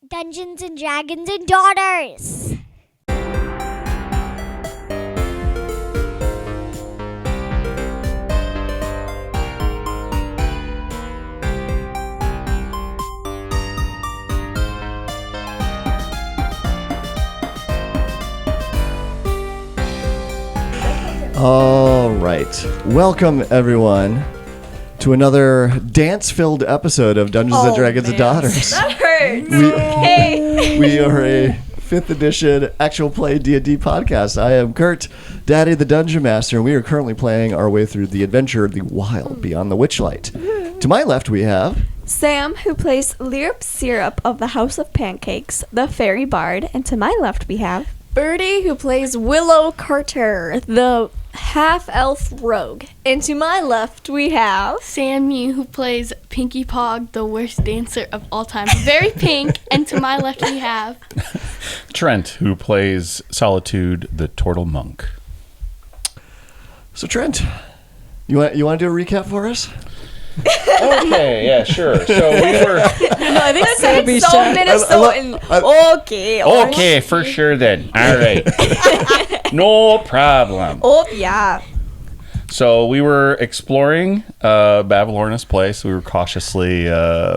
Dungeons and Dragons and Daughters. All right. Welcome, everyone, to another dance-filled episode of Dungeons and Dragons and Daughters. That hurts. We are a 5th edition actual play D&D podcast. I am Kurt, Daddy the Dungeon Master, and we are currently playing our way through the adventure of the Wild Beyond the Witchlight. To my left, we have Sam, who plays Lyrup Syrup of the House of Pancakes, the Fairy Bard, and to my left we have Birdie, who plays Willow Carter, the half-elf rogue. And to my left we have Sammy, who plays Pinky Pog, the worst dancer of all time. Very pink. And to my left we have Trent, who plays Solitude, the turtle monk. So Trent. You want to do a recap for us? Okay, yeah, sure. So we were... No, I think it's so Minnesotan. Okay, for sure then. All right. No problem. Oh, yeah. So we were exploring Bavlorna's place. We were cautiously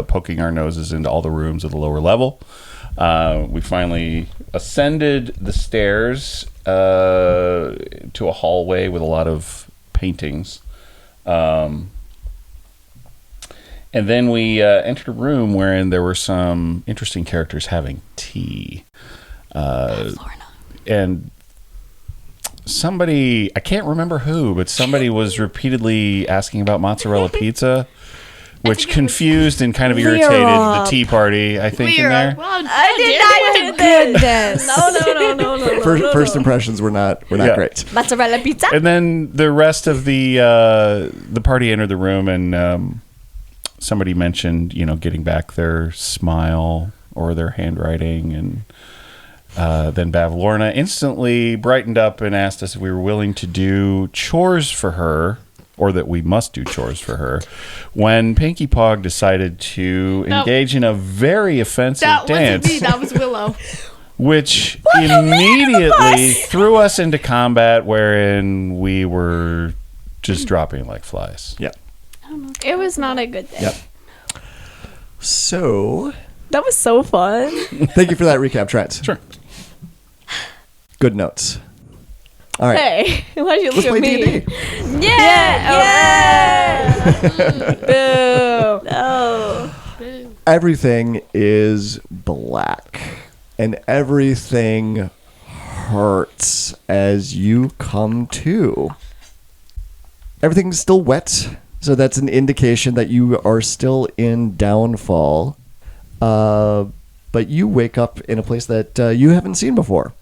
poking our noses into all the rooms at the lower level. We finally ascended the stairs to a hallway with a lot of paintings. And then we entered a room wherein there were some interesting characters having tea. And somebody, I can't remember who, but somebody was repeatedly asking about mozzarella pizza, which confused and kind of irritated the tea party, I think, in there. Well, I did not do this. No. First impressions were not great. Mozzarella pizza. And then the rest of the party entered the room, and somebody mentioned, getting back their smile or their handwriting, and then Bavlorna instantly brightened up and asked us if we were willing to do chores for her, or that we must do chores for her, when Pinky Pog decided to engage in a very offensive dance. Wasn't me, that was Willow. Which immediately threw us into combat, wherein we were just dropping like flies. Yeah. It was not a good day. Yep. So, That was so fun. thank you for that recap, Trent. Sure. Good notes. All right. Hey, why'd you Let's look play at me? D&D. Yeah. Boo. No. Everything is black, and everything hurts as you come to. Everything's still wet, so that's an indication that you are still in downfall. But you wake up in a place that you haven't seen before.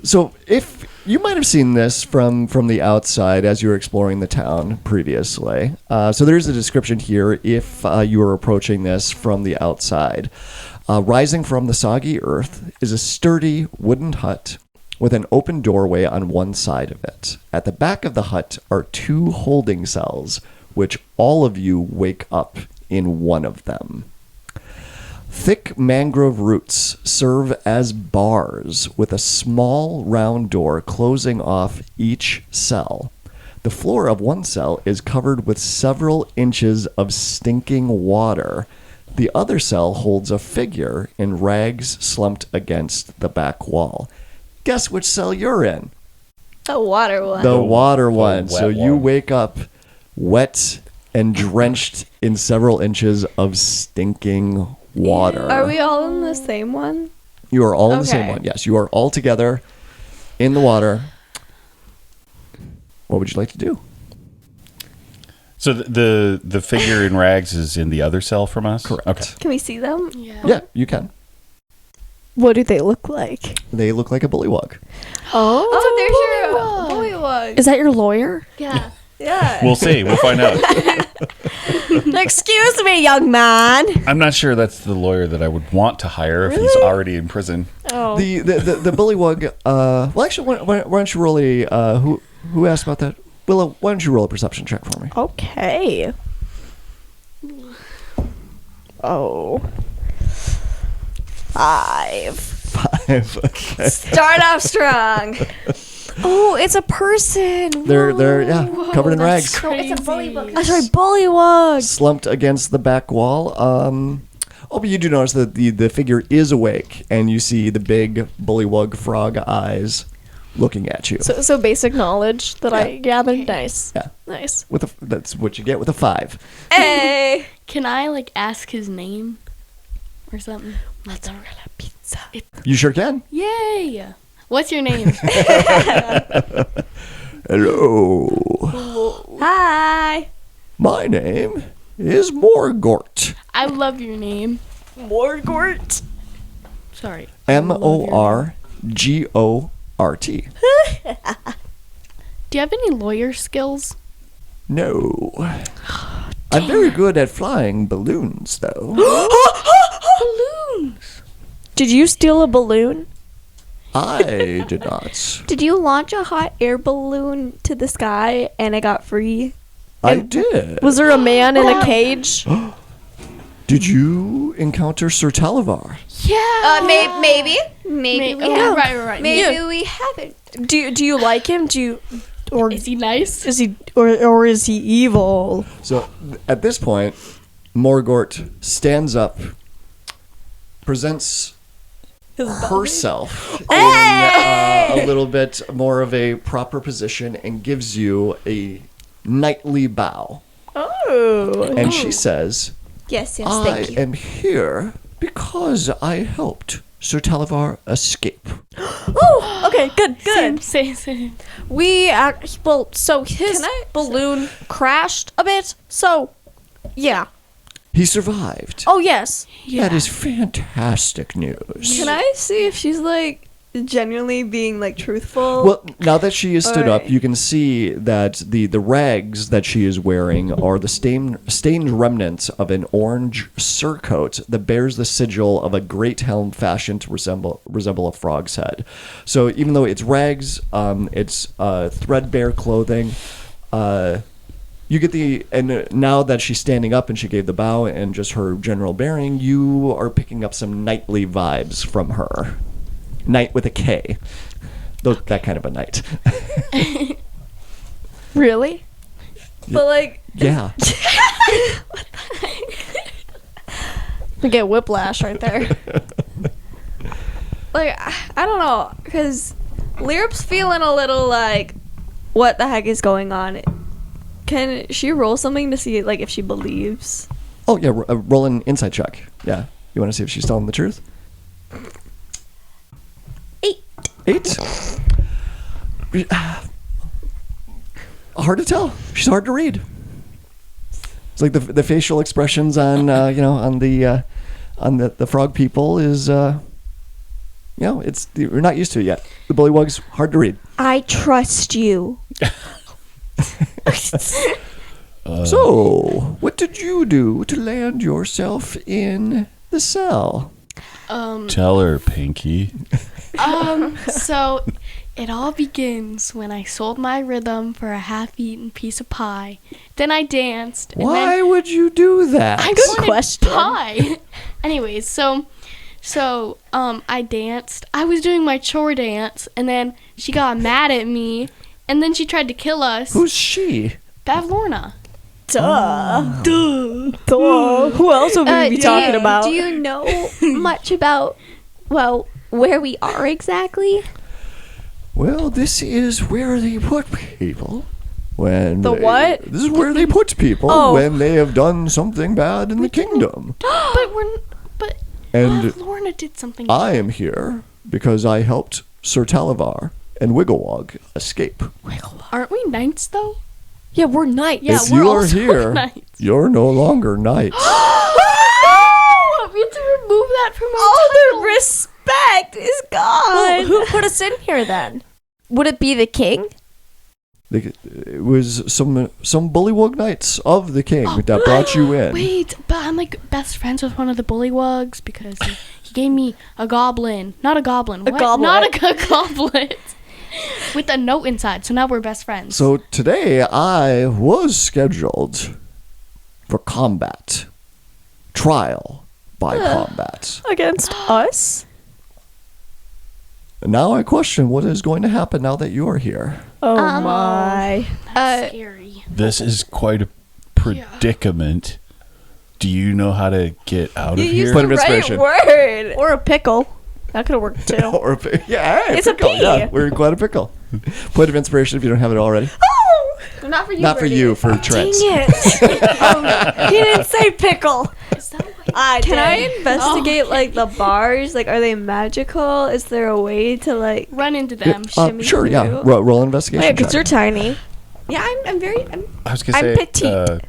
So if you might have seen this from the outside as you were exploring the town previously. So there's a description here if you are approaching this from the outside. Rising from the soggy earth is a sturdy wooden hut with an open doorway on one side of it. At the back of the hut are 2 holding cells, which all of you wake up in one of them. Thick mangrove roots serve as bars with a small round door closing off each cell. The floor of one cell is covered with several inches of stinking water. The other cell holds a figure in rags slumped against the back wall. Guess which cell you're in? The water one. The water one. wet So you one. wake up wet and drenched in several inches of stinking water. Are we all in the same one? You are all in the same Okay. one. Yes, you are all together in the water. What would you like to do? So the figure in rags is in the other cell from us? Correct. Okay. Can we see them? Yeah, you can. What do they look like? They look like a bullywug. Oh, there's your bullywug. Is that your lawyer? Yeah. Yeah. We'll see. We'll find out. Excuse me, young man. I'm not sure that's the lawyer that I would want to hire if he's already in prison. Oh. The bullywug. Well, actually, why don't you roll a who asked about that? Willow, why don't you roll a perception check for me? Okay. Oh. 5. 5. Okay. Start off strong. Oh, it's a person. They're covered in rags. So it's a Crazy. bullywug. That's right, bullywug. Slumped against the back wall. But you do notice that the figure is awake, and you see the big bullywug frog eyes looking at you. So basic knowledge that I gathered. Nice. Yeah. Nice. That's what you get with a 5. Hey. Can I like ask his name or something? Mozzarella pizza. You sure can. Yay! What's your name? Hello. Hi. My name is Morgort. I love your name. Morgort. Sorry. Morgort. Do you have any lawyer skills? No. I'm very good at flying balloons, though. Balloons. Did you steal a balloon? I did not. Did you launch a hot air balloon to the sky and it got free? I did. Was there a man in a cage? Did you encounter Sir Talavar? Yeah. Maybe we have. Right. Maybe we haven't. Do you like him? Or Is he nice? is he or is he evil? So at this point, Morgort stands up, presents herself in a little bit more of a proper position, and gives you a knightly bow. Oh. And she says, Yes, I thank you. am here because I helped Sir Talavar escape. Oh, okay, good. Same. We so his balloon crashed a bit. So, yeah. He survived. Oh yes. That is fantastic news. Can I see if she's like genuinely being like truthful? Well, now that she is stood up, Alright. you can see that the rags that she is wearing are the stained remnants of an orange surcoat that bears the sigil of a great helm fashioned to resemble a frog's head. So even though it's rags, it's threadbare clothing. You get and now that she's standing up and she gave the bow and just her general bearing, you are picking up some knightly vibes from her. Knight with a K. That kind of a knight. Really? But like, Yeah. you get whiplash right there. Like, I don't know, because Lyrip's feeling a little like, what the heck is going on? Can she roll something to see like if she believes? Oh, yeah. Roll an insight check. Yeah. You want to see if she's telling the truth? 8. Hard to tell. She's hard to read. It's like the facial expressions on on the frog people is it's you're not used to it yet. The bullywug's hard to read. I trust you. So, what did you do to land yourself in the cell? Tell her, Pinky. So it all begins when I sold my rhythm for a half-eaten piece of pie. Then I danced. And Why would you do that? I Good wanted question. pie. Anyways, so I danced. I was doing my chore dance, and then she got mad at me, and then she tried to kill us. Who's she? Bavlorna. Duh. Who else would we be talking about? Do you know much about, where we are exactly? Well, this is where they put people when what? This is where they put people when they have done something bad in the kingdom. But And Bavlorna did something. I am here because I helped Sir Talavar and Wigglewog escape. Aren't we knights though? Yeah, we're knights. Yeah, if we're you are also here, knights. you're no longer knights. No! We have to remove that from our title. The respect is gone. Who put us in here then? Would it be the king? It was some bullywug knights of the king that brought you in. Wait, but I'm like best friends with one of the bullywugs because he gave me a goblin. Not a goblin. A What? goblet. Not a goblet. With a note inside. So now we're best friends. So today I was scheduled for combat, trial, by combat. Against us? Now I question what is going to happen now that you are here. Oh my. That's scary. This is quite a predicament. Do you know how to get out of here? Point of inspiration. Word. Or a pickle. That could have worked too. Or yeah, hey, It's a pickle. pea. Yeah, we're quite a pickle. Point of inspiration if you don't have it already. Not for you. Not for Birdie. you, for Trent. Dang it. He didn't say pickle. Is that what Can I investigate like the bars? Like, are they magical? Is there a way to like run into them? shimmy Sure, yeah. through? Roll investigation. Wait, because check. you're tiny. Yeah, I'm very. I was gonna I'm say, petite.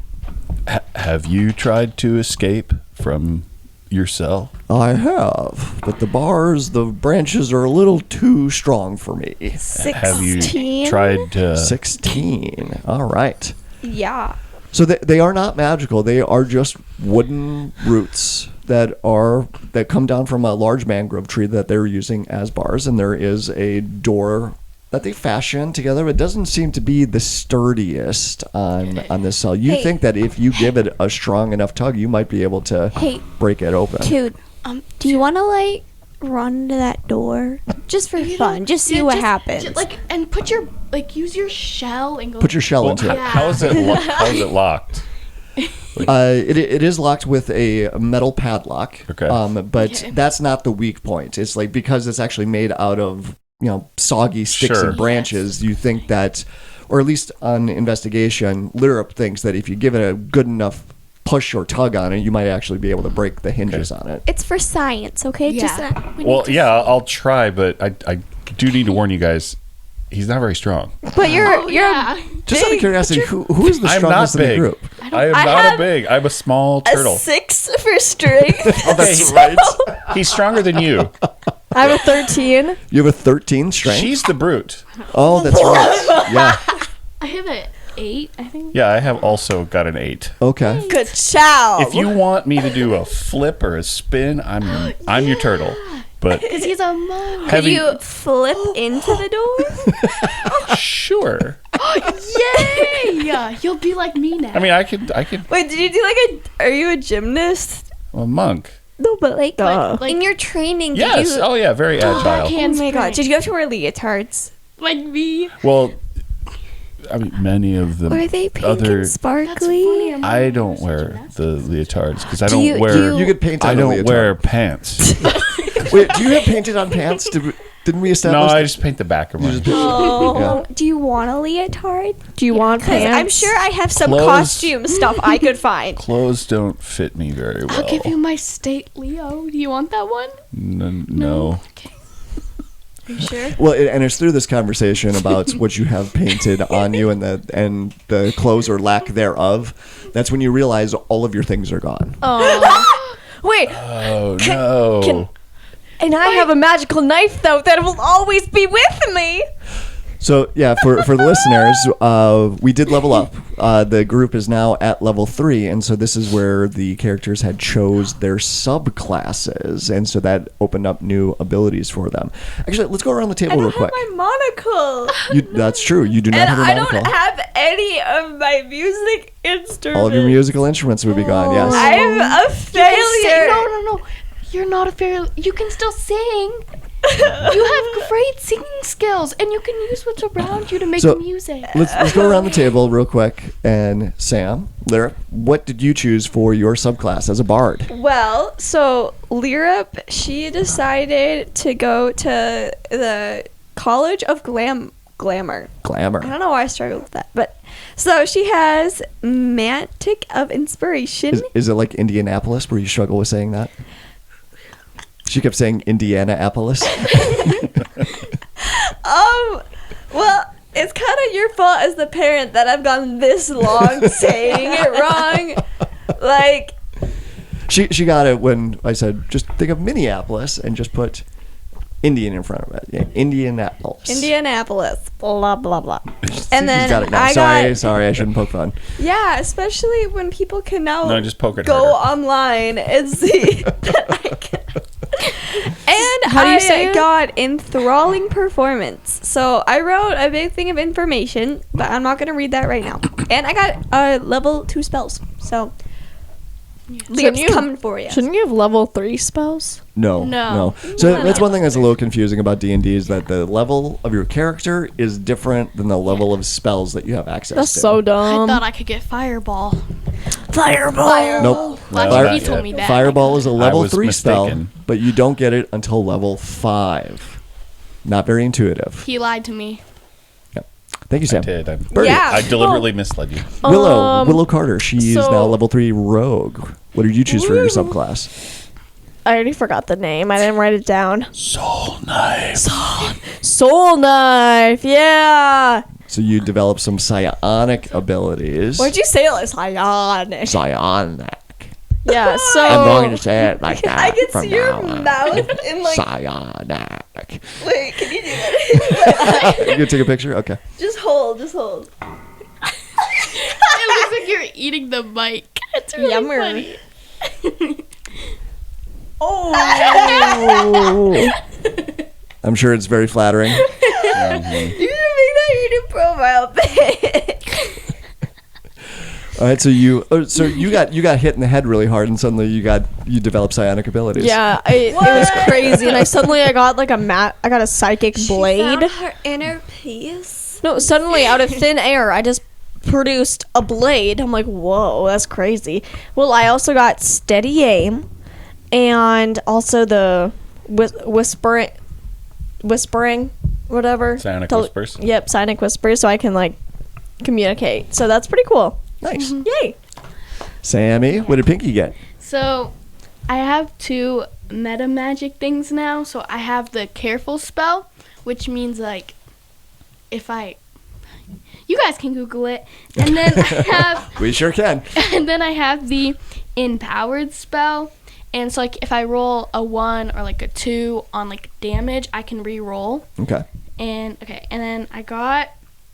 have you tried to escape from your cell? I have, but the branches are a little too strong for me. 16. Have you tried to? 16. All right. Yeah. So they are not magical. They are just wooden roots that come down from a large mangrove tree that they're using as bars, and there is a door that they fashion together. It doesn't seem to be the sturdiest on this cell. You Hey. think that if you give it a strong enough tug, you might be able to Hey, break it open. dude, do you want to like run to that door just for fun? Just see what happens. And put your use your shell and go. Put your shell Well, into it. how is it? How is it locked? It is locked with a metal padlock. Okay. But Okay. that's not the weak point. It's like because it's actually made out of soggy sticks Sure. and branches. You think that, or at least on investigation, Lyrup thinks that if you give it a good enough push or tug on it, you might actually be able to break the hinges on it. It's for science, okay? Yeah. Just Well, yeah, I'll try, but I do need to warn you guys. He's not very strong. but you're Yeah. Just out of curiosity, who is the I'm not strongest in the big. group? I am not a big. I'm a small turtle. 6 for strength. That's right. He's stronger than you. I have a 13. You have a 13 strength? She's the brute. Oh, that's right. Yeah. I have an 8, I think. Yeah, I have also got an 8. Okay. Good job. If you want me to do a flip or a spin, I'm your turtle. But Because he's a monk. Could heavy, you flip into the door? sure. Yay! You'll be like me now. I mean, I could. Wait, did you do are you a gymnast? A monk. no, but like, Duh. in your training, did Yes. you? Oh yeah, very agile. backhand Oh my god, sprint. did you have to wear leotards? Like me. Well, I mean, many of them. Were they pink other. and That's sparkly? funny. I'm I not don't used to wear gymnastics. the leotards because I Do don't you- wear. do you- You get paint on I a don't leotard. wear pants. Wait, do you have painted on pants? Didn't we No, establish I just paint the back of mine. Oh. Do you want a leotard? Do you want Because pants? I'm sure I have some Clothes. costume stuff I could find. Clothes don't fit me very well. I'll give you my state Leo. Do you want that one? No. Okay. Are you sure? Well, and it's through this conversation about what you have painted on you and the clothes or lack thereof. That's when you realize all of your things are gone. Oh. Wait, Oh no. and I have a magical knife though that will always be with me. So yeah, for the listeners, we did level up. The group is now at level 3, and so this is where the characters had chose their subclasses, and so that opened up new abilities for them. Actually, let's go around the table I real don't have quick. my monocle. That's true. You do not And have a I monocle. don't have any of my music instruments. All of your musical instruments would be gone. Yes. I'm a failure. No. You're not a failure. You can still sing. You have great singing skills, and you can use what's around you to make So- music. Let's go around the table real quick. And Sam, Lyra, what did you choose for your subclass as a bard? Well, so Lyrup, she decided to go to the College of Glamour. I Glamour. don't know why I struggled with that, but so she has Mantic of Inspiration. Is it like Indianapolis where you struggle with saying that? She kept saying Indianapolis. Well, it's kind of your fault as the parent that I've gone this long saying it wrong. Like, She got it when I said, just think of Minneapolis and just put Indian in front of it. Yeah, Indianapolis. Indianapolis, blah blah blah. She's And then got it now. I Sorry, I shouldn't poke fun. Yeah, especially when people can now No, just poke it go harder. online and see that I can. And How do you I say it? got enthralling performance. So I wrote a big thing of information, but I'm not going to read that right now. And I got level 2 spells. So Liam's coming for you. Shouldn't you have level 3 spells? No. So that's one thing that's a little confusing about D&D is that the level of your character is different than the level of spells that you have access That's to. so I dumb. thought I could get fireball. Nope. Well, he told me that. Fireball is a level was 3 spell, mistaken. but you don't get it until level 5. Not very intuitive. He lied to me. Thank you, I Sam. did. Yeah. I deliberately misled you. Willow Carter. She's so- now level 3 rogue. What did you choose for your subclass? I already forgot the name. I didn't write it down. Soul knife. Soul Knife. Yeah. So you develop some psionic abilities. Why'd you say it like psionic? Psionic. Yeah. So I'm going to say it like that. I can from see your now on. mouth and like. Psionic. Wait, can you do that? You gonna take a picture? Okay. Just hold. It looks like you're eating the mic. It's really Yummer. funny. I'm sure it's very flattering. You should make that your new profile pic. All right, so you got hit in the head really hard, and suddenly you develop psionic abilities. yeah, it was crazy, and I got like I got a psychic blade. Found her inner peace. No, suddenly out of thin air, I just produced a blade. I'm like, whoa, that's crazy. Well, I also got steady aim, and also the whispering, whatever. Psionic whispers? Yep, psionic whispers, so I can like communicate. So that's pretty cool. Nice. Yay! Sammy, what did Pinky get? So, I have 2 meta magic things now. So, I have the careful spell, which means like if you guys can Google it. And then I have We sure can. and then I have the empowered spell. And so like if I roll a 1 or like a 2 on like damage, I can re-roll. Okay. And then I got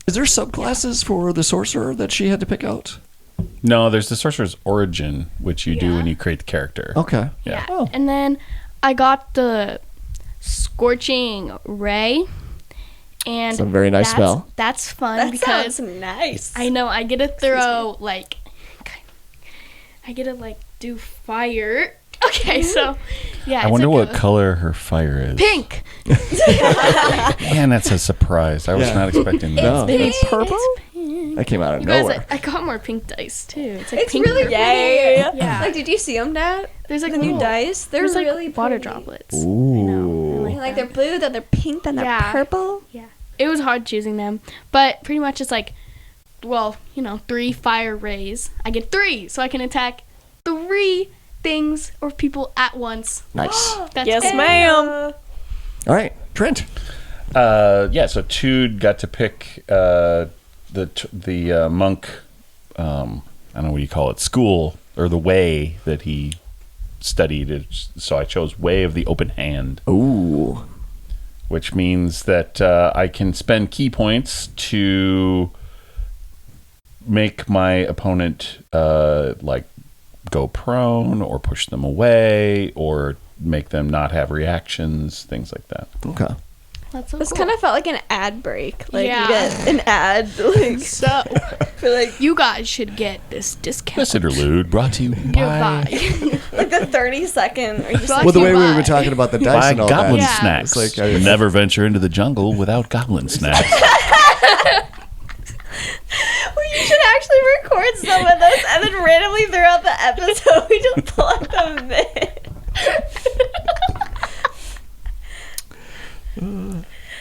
Is there subclasses for the sorcerer that she had to pick out? No, there's the sorcerer's origin, which you do when you create the character. Okay. Yeah. Oh. and then I got the scorching ray. And It's a very nice spell. That's fun That because sounds nice. I know I get to throw like I get to like do fire. Okay, so yeah. I wonder what color her fire is. Pink. Man, that's a surprise. I was Yeah. not expecting that. No, Maybe purple? that came out of You guys, nowhere. I got more pink dice too. It's like It's pink. really purple. yay. Yeah. Like, did you see them, Dad? There's like The new little- dice. They're There's like really water pretty. droplets. Ooh. Like they're blue, then they're pink, then they're Yeah. purple. Yeah. It was hard choosing them, but pretty much it's like, well, 3 fire rays. I get 3, so I can attack 3 things or people at once. Nice. That's Yes, cool. ma'am. All right, Trent. So Tude got to pick the monk. I don't know what you call it, school or the way that he studied. So I chose Way of the Open Hand, Ooh. which means that I can spend key points to make my opponent like go prone or push them away or make them not have reactions, things like that. Okay. That's so This cool. kind of felt like an ad break. Like Yeah. you get an ad, like So, for like you guys should get this discount. This interlude brought to you by like the 30-second. Or just Well, Well, the way we Bye. were talking about the dice by and all Goblin that. Yeah. Snacks. It's like, Never venture into the jungle without Goblin Snacks. Well, you should actually record some of those and then randomly throughout the episode we just plug them in.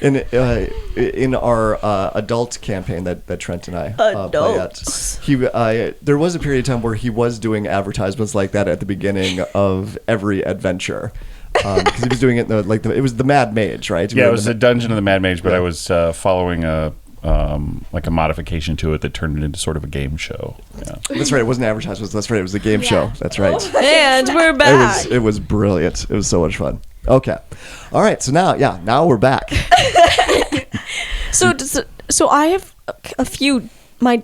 In our adult campaign that Trent and I play Adults. at, there was a period of time where he was doing advertisements like that at the beginning of every adventure. Because he was doing it in it was the Mad Mage, right? Yeah, it was the Dungeon of the Mad Mage, but I was following a modification to it that turned it into sort of a game show. Yeah. That's right. It wasn't advertisements. That's right. It was the game show. That's right. And we're back. It was brilliant. It was so much fun. Okay. All right. So now we're back. So I have a few.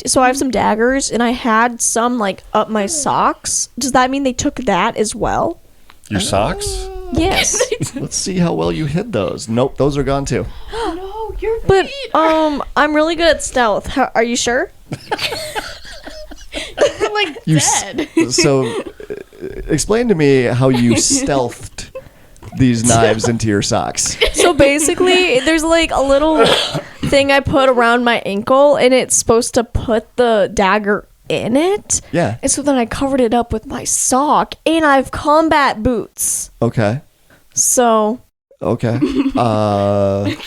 So I have some daggers, and I had some like up my socks. Does that mean they took that as well? Your socks? Yes. Let's see how well you hid those. Nope, those are gone too. No, your But feet are I'm really good at stealth. Are you sure? like You dead. So explain to me how you stealthed these knives into your socks. So basically, there's like a little thing I put around my ankle, and it's supposed to put the dagger in it. Yeah. And so then I covered it up with my sock, and I have combat boots. Okay. So Okay.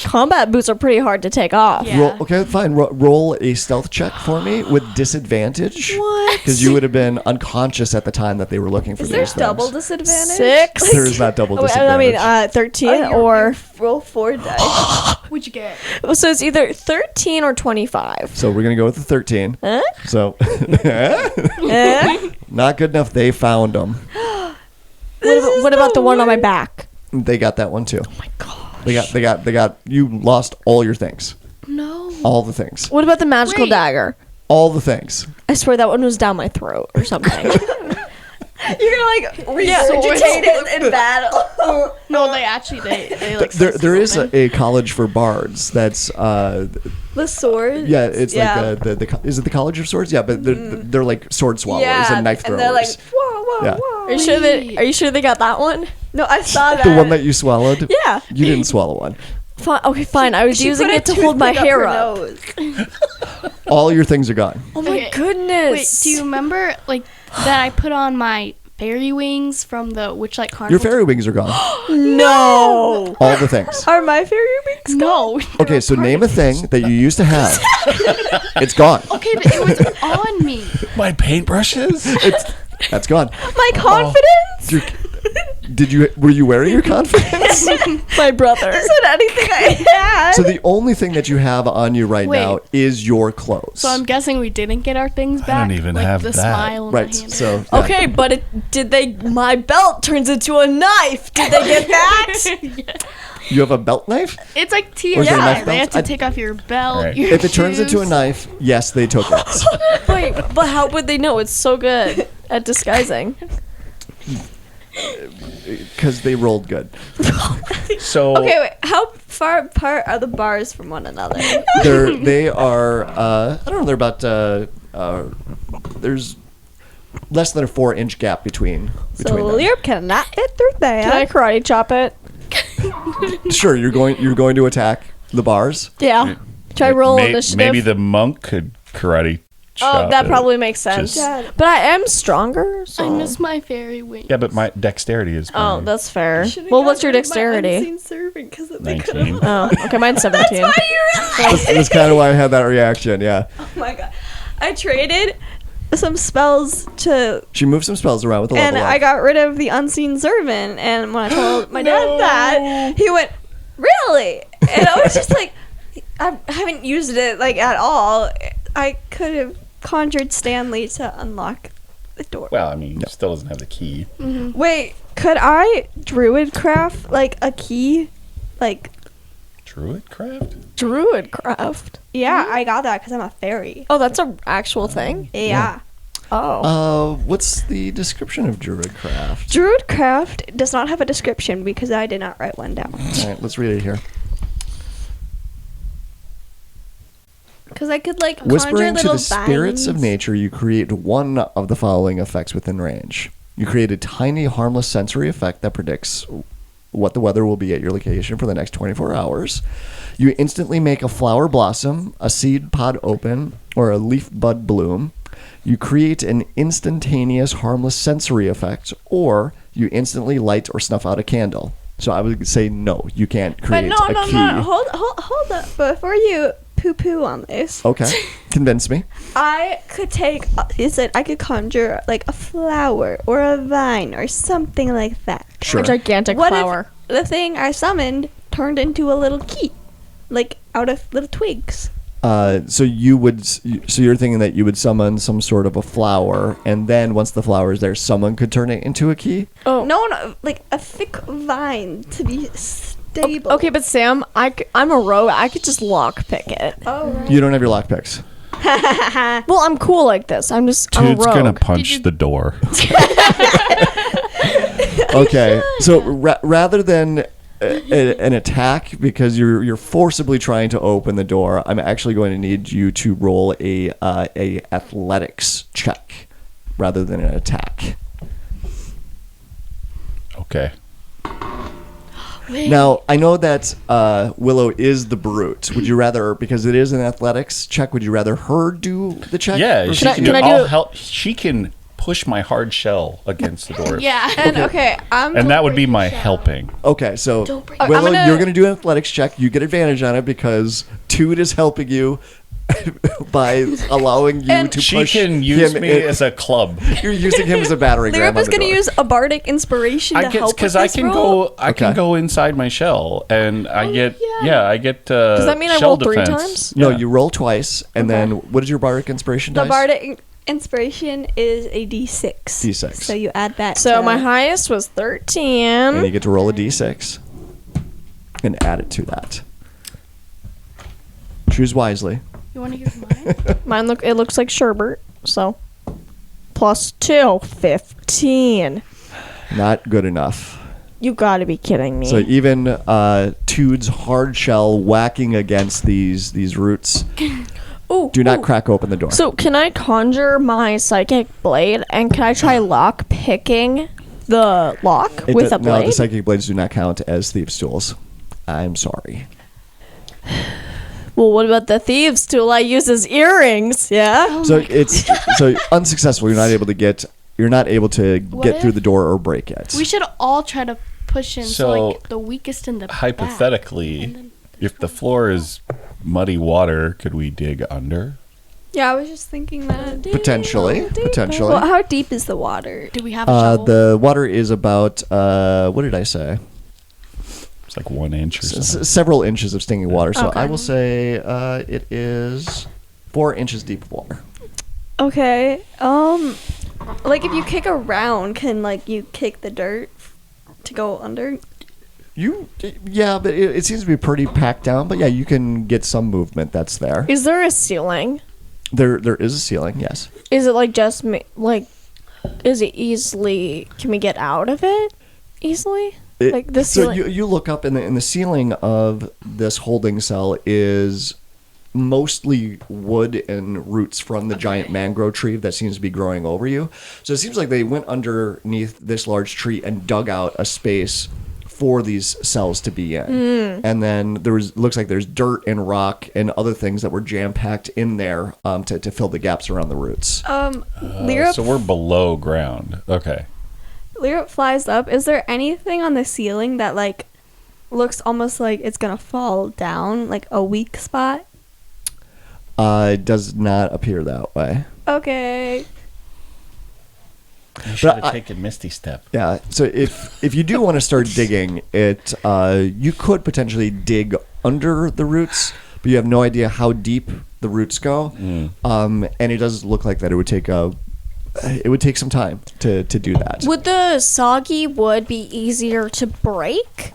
combat boots are pretty hard to take off. Yeah. Roll, okay, fine. Roll a stealth check for me with disadvantage. What? Because you would have been unconscious at the time that they were looking for Is these there things. double disadvantage? 6. There is not double I disadvantage. mean, 13 or roll 4 dice. What'd you get? so it's either 13 or 25. So we're going to go with the 13. Huh? So, Eh? not good enough. They found them. What about the one on my back? They got that one too. Oh my god. They got, you lost all your things. No. All the things. What about the magical Wait. dagger? All the things. I swear that one was down my throat or something. You're gonna like regurgitate it in battle. No, they actually they like. There is a college for bards that's The sword. yeah, it's Yeah. like the is it the College of Swords? Yeah, but they're like sword swallowers Yeah, and knife throwers. and they're like, whoa, whoa, Yeah. whoa. Are you sure they got that one? No, I saw that. the one that you swallowed? Yeah. You didn't swallow one. Okay, fine. I was She using put a it to hold my toothpick hair her up. nose. All your things are gone. Oh my Okay. goodness. Wait, do you remember like that I put on my fairy wings from the Witchlight Carnival? Your fairy wings are gone. No. All the things. Are my fairy wings? No. Okay, so name a thing that you used to have. It's gone. Okay, but it was on me. My paintbrushes? That's gone. My confidence? Were you wearing your confidence? My brother. Is it anything I had? So the only thing that you have on you right Wait. now is your clothes. So I'm guessing we didn't get our things I back. don't even like have the that. smile and right. the hand. So yeah. Okay, but my belt turns into a knife. Did they get that? You have a belt knife? It's like Or is it a knife TSI. They have belt? to take off your belt. Right. Your If it turns into a shoes. knife, yes, they took it. Wait, but how would they know? It's so good at disguising. Because they rolled good. So Okay, wait. How far apart are the bars from one another? They are, I don't know, they're about, there's less than a 4-inch gap between So them. Lear cannot fit through Can I that. karate chop it? Sure, you're going to attack the bars. Yeah. Try roll initiative. maybe the monk could karate chop Oh, that it. probably makes sense. Just- But I am stronger, so. I miss my fairy wings. Yeah, but my dexterity is Oh, fine. that's fair. Well, what's your dexterity? Because 19. Oh, okay, mine's 17. That's kind of why I had that reaction, yeah. Oh my god. I traded some spells to She moved some spells around with the and level I up. got rid of the unseen servant, and when I told my dad that, he went, "Really?" And I was just like, I haven't used it like at all. I could have conjured Stanley to unlock the door. Well, I mean, still doesn't have the key. Wait, could I druid craft like a key? Like, Druidcraft? Druidcraft. yeah, I got that because I'm a fairy. Oh, that's an actual thing? Yeah. Oh. What's the description of Druidcraft? Druidcraft does not have a description because I did not write one down. All right, let's read it here. Because I could like conjure Whispering to little the spirits of vines. nature, you create one of the following effects within range. You create a tiny, harmless sensory effect that predicts what the weather will be at your location for the next 24 hours. You instantly make a flower blossom, a seed pod open, or a leaf bud bloom. You create an instantaneous, harmless sensory effect, or you instantly light or snuff out a candle. So I would say no, you can't But create no, a no, key. no. Hold up. Before you poo-poo on this, Okay, convince me. I could take. I could conjure like a flower or a vine or something like that. Sure. A gigantic What flower. if the thing I summoned turned into a little key, like out of little twigs? So you're thinking that you would summon some sort of a flower, and then once the flower is there, someone could turn it into a key. Oh. No, like a thick vine to be stable. Okay, but Sam, I'm a rogue. I could just lockpick it. Oh, right. You don't have your lockpicks. Well, I'm cool like this. I'm a Dude's rogue. gonna punch the door. Okay, so rather than an attack, because you're forcibly trying to open the door, I'm actually going to need you to roll a athletics check rather than an attack. Okay. Now, I know that Willow is the brute. Would you rather, because it is an athletics check, would you rather her do the check? Yeah, Or she can, can I I'll do- help. She can push my hard shell against the door. Yeah. And okay, And that would be my helping. Okay, so break it. Willow, I'm gonna- you're going to do an athletics check. You get advantage on it because Toot is helping you by allowing you And to She push can use him me in. as a club. You're using him as a battering ram. Lyrup on is the going to door. use a bardic inspiration to help with because this I can roll. go. I can Okay. go inside my shell, and I get. Yeah, I get. Does that mean I shell roll 3 defense. times? No, Yeah. you roll twice, and then what is your bardic inspiration The dice? bardic inspiration is a d6. D6. So you add that. So to my highest was 13. And you get to roll a d6 and add it to that. Choose wisely. You want to use mine? Mine it looks like sherbet, so plus 2, 15. Not good enough. You gotta be kidding me. So even Tood's hard shell whacking against these roots Ooh, do not ooh. crack open the door. So can I conjure my psychic blade and can I try lock picking the lock with a No, blade? the psychic blades do not count as thieves' tools. I'm sorry. Well, what about the thieves' tool I use as earrings? Yeah. So it's so unsuccessful. You're not able to get What through if- the door or break it. We should all try to push in So, like the weakest in the back. Hypothetically, And then- if the floor is muddy water, could we dig under? Yeah, I was just thinking that. Potentially. Well, how deep is the water? Do we have a shovel? The water is about what did I say? It's like 1 inch or something. Several inches of stinging water. So Okay. I will say it is 4 inches deep of water. Okay. Like if you kick around, can like you kick the dirt to go under? Yeah, but it seems to be pretty packed down. But yeah, you can get some movement that's there. Is there a ceiling? There is a ceiling, yes. Is it like just like? Is it easily? Can we get out of it easily? Like the so ceiling. you look up and the ceiling of this holding cell is mostly wood and roots from the giant mangrove tree that seems to be growing over you. So it seems like they went underneath this large tree and dug out a space for these cells to be in. And then looks like there's dirt and rock and other things that were jam packed in there to fill the gaps around the roots. Lyrup, So we're below ground. Okay. Lyrup flies up. Is there anything on the ceiling that like looks almost like it's gonna fall down, like a weak spot? It does not appear that way. Okay. You should I- have taken Misty Step. Yeah. So if you do want to start digging, you could potentially dig under the roots, but you have no idea how deep the roots go. And it does look like that it would take some time to do that. Would the soggy wood be easier to break?